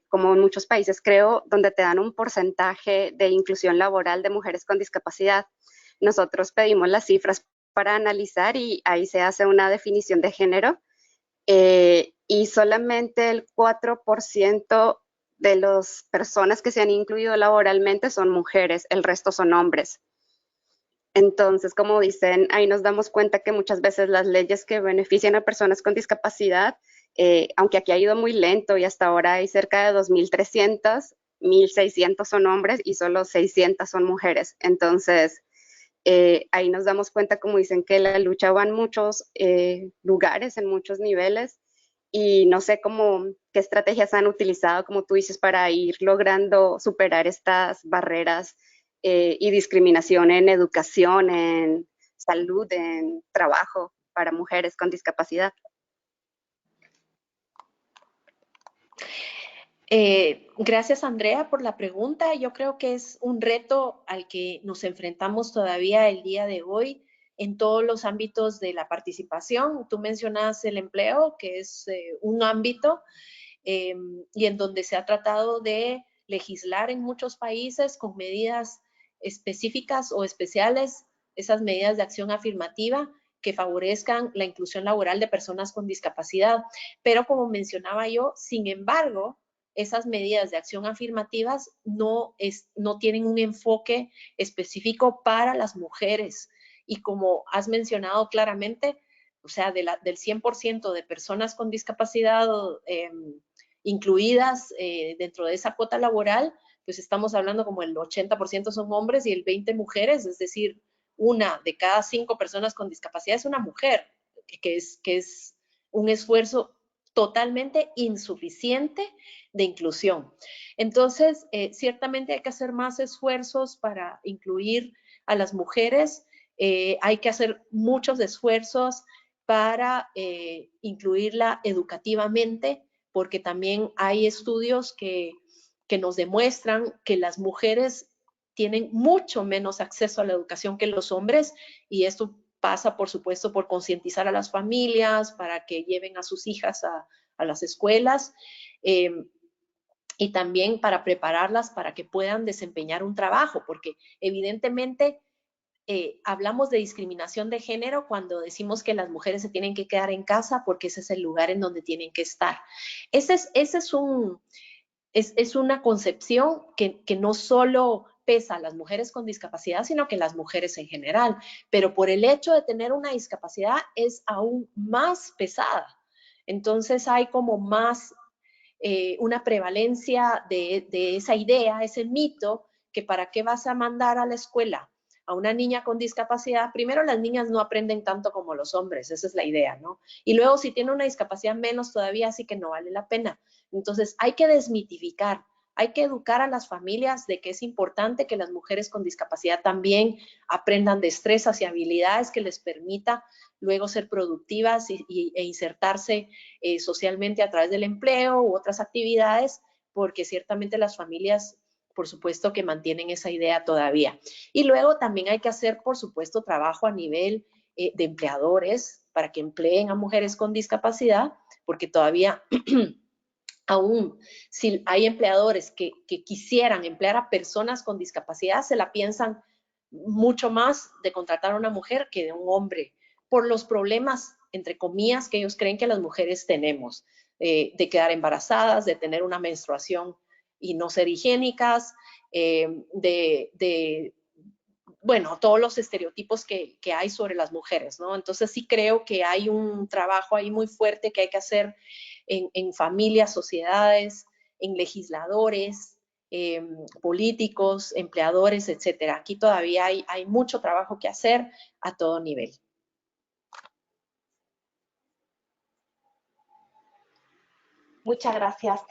como en muchos países creo, donde te dan un porcentaje de inclusión laboral de mujeres con discapacidad. Nosotros pedimos las cifras para analizar y ahí se hace una definición de género, y solamente el 4% de las personas que se han incluido laboralmente son mujeres, el resto son hombres. Entonces, como dicen, ahí nos damos cuenta que muchas veces las leyes que benefician a personas con discapacidad, aunque aquí ha ido muy lento y hasta ahora hay cerca de 2.300, 1.600 son hombres y solo 600 son mujeres. Entonces, ahí nos damos cuenta, como dicen, que la lucha va en muchos lugares, en muchos niveles, y no sé qué estrategias han utilizado, como tú dices, para ir logrando superar estas barreras y discriminación en educación, en salud, en trabajo para mujeres con discapacidad. Gracias, Andrea, por la pregunta. Yo creo que es un reto al que nos enfrentamos todavía el día de hoy en todos los ámbitos de la participación. Tú mencionas el empleo, que es un ámbito y en donde se ha tratado de legislar en muchos países con medidas específicas o especiales, esas medidas de acción afirmativa que favorezcan la inclusión laboral de personas con discapacidad. Pero como mencionaba yo, sin embargo, esas medidas de acción afirmativas no tienen un enfoque específico para las mujeres. Y como has mencionado claramente, o sea, del 100% de personas con discapacidad incluidas dentro de esa cuota laboral, pues estamos hablando como el 80% son hombres y el 20% mujeres, es decir, una de cada 5 personas con discapacidad es una mujer, que es un esfuerzo totalmente insuficiente de inclusión. Entonces, ciertamente hay que hacer más esfuerzos para incluir a las mujeres, hay que hacer muchos esfuerzos para incluirla educativamente, porque también hay estudios que nos demuestran que las mujeres tienen mucho menos acceso a la educación que los hombres, y esto pasa, por supuesto, por concientizar a las familias para que lleven a sus hijas a las escuelas, y también para prepararlas para que puedan desempeñar un trabajo, porque evidentemente hablamos de discriminación de género cuando decimos que las mujeres se tienen que quedar en casa porque ese es el lugar en donde tienen que estar. Es una concepción que no solo pesa a las mujeres con discapacidad, sino que las mujeres en general. Pero por el hecho de tener una discapacidad es aún más pesada. Entonces hay como más una prevalencia de esa idea, ese mito, que para qué vas a mandar a la escuela a una niña con discapacidad. Primero, las niñas no aprenden tanto como los hombres, esa es la idea, ¿no? Y luego, si tiene una discapacidad menos todavía, así que no vale la pena. Entonces, hay que desmitificar, hay que educar a las familias de que es importante que las mujeres con discapacidad también aprendan destrezas y habilidades que les permita luego ser productivas e insertarse socialmente a través del empleo u otras actividades, porque ciertamente las familias, por supuesto, que mantienen esa idea todavía. Y luego también hay que hacer, por supuesto, trabajo a nivel de empleadores para que empleen a mujeres con discapacidad, porque todavía aún si hay empleadores que quisieran emplear a personas con discapacidad, se la piensan mucho más de contratar a una mujer que de un hombre, por los problemas, entre comillas, que ellos creen que las mujeres tenemos, de quedar embarazadas, de tener una menstruación y no ser higiénicas, bueno, todos los estereotipos que hay sobre las mujeres, ¿no? Entonces sí creo que hay un trabajo ahí muy fuerte que hay que hacer en familias, sociedades, en legisladores, políticos, empleadores, etcétera. Aquí todavía hay mucho trabajo que hacer a todo nivel. Muchas gracias.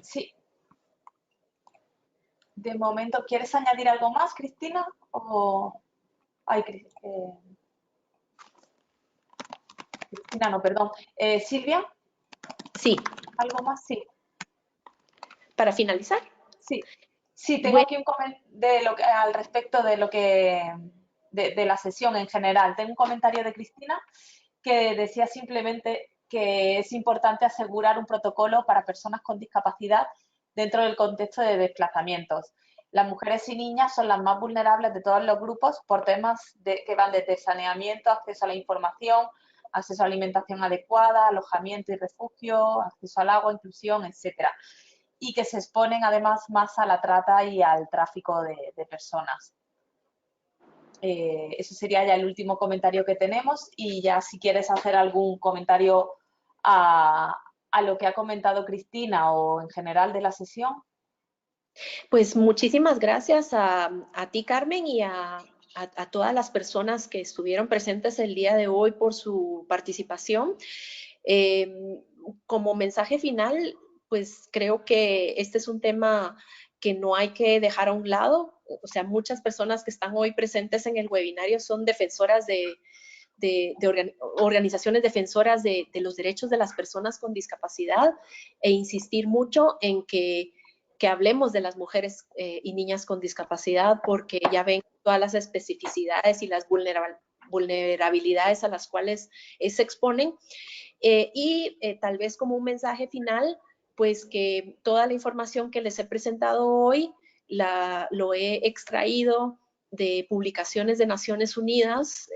Sí. De momento, ¿quieres añadir algo más, Cristina? O... Ay, Cristina, no, perdón. Silvia. Sí. ¿Algo más? Sí. ¿Para finalizar? Sí. Sí, tengo aquí un comentario al respecto de lo que de la sesión en general. Tengo un comentario de Cristina que decía simplemente que es importante asegurar un protocolo para personas con discapacidad dentro del contexto de desplazamientos. Las mujeres y niñas son las más vulnerables de todos los grupos por temas que van desde saneamiento, acceso a la información, acceso a alimentación adecuada, alojamiento y refugio, acceso al agua, inclusión, etcétera. Y que se exponen además más a la trata y al tráfico de personas. Eso sería ya el último comentario que tenemos, y ya si quieres hacer algún comentario a lo que ha comentado Cristina o en general de la sesión. Pues muchísimas gracias a ti, Carmen, y a todas las personas que estuvieron presentes el día de hoy por su participación. Como mensaje final, pues creo que este es un tema que no hay que dejar a un lado. O sea, muchas personas que están hoy presentes en el webinario son defensoras de organizaciones defensoras de los derechos de las personas con discapacidad, e insistir mucho en que hablemos de las mujeres y niñas con discapacidad, porque ya ven todas las especificidades y las vulnerabilidades a las cuales se exponen. Y tal vez como un mensaje final, pues que toda la información que les he presentado hoy lo he extraído de publicaciones de Naciones Unidas,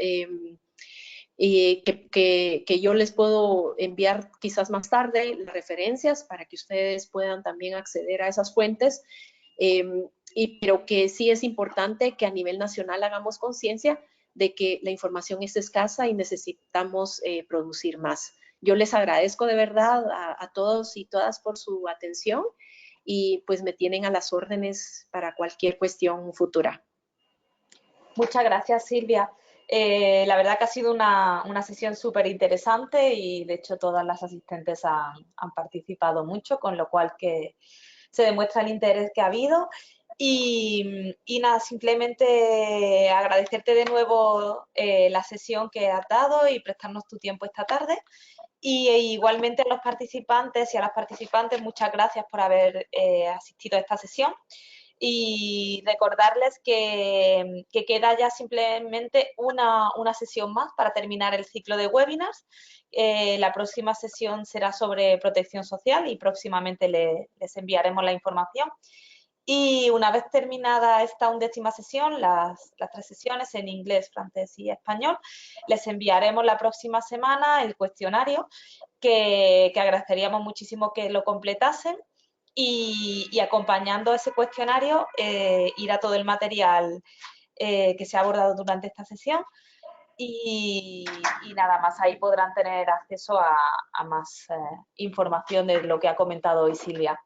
que yo les puedo enviar quizás más tarde las referencias para que ustedes puedan también acceder a esas fuentes, pero que sí es importante que a nivel nacional hagamos conciencia de que la información es escasa y necesitamos producir más. Yo les agradezco de verdad a todos y todas por su atención, y pues me tienen a las órdenes para cualquier cuestión futura. Muchas gracias, Silvia. La verdad que ha sido una sesión súper interesante, y de hecho todas las asistentes han participado mucho, con lo cual que se demuestra el interés que ha habido. Y nada, simplemente agradecerte de nuevo la sesión que has dado y prestarnos tu tiempo esta tarde. Y igualmente a los participantes y a las participantes, muchas gracias por haber asistido a esta sesión. Y recordarles que queda ya simplemente una sesión más para terminar el ciclo de webinars. La próxima sesión será sobre protección social y próximamente les enviaremos la información. Y una vez terminada esta 11ª sesión, las 3 sesiones en inglés, francés y español, les enviaremos la próxima semana el cuestionario que agradeceríamos muchísimo que lo completasen y acompañando ese cuestionario irá todo el material que se ha abordado durante esta sesión y nada más, ahí podrán tener acceso a más información de lo que ha comentado hoy Silvia.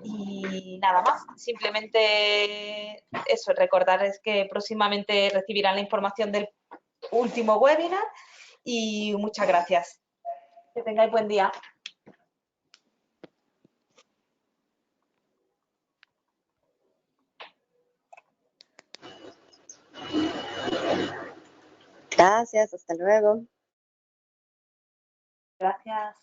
Y nada más, simplemente eso, recordarles que próximamente recibirán la información del último webinar y muchas gracias. Que tengáis buen día. Gracias, hasta luego. Gracias.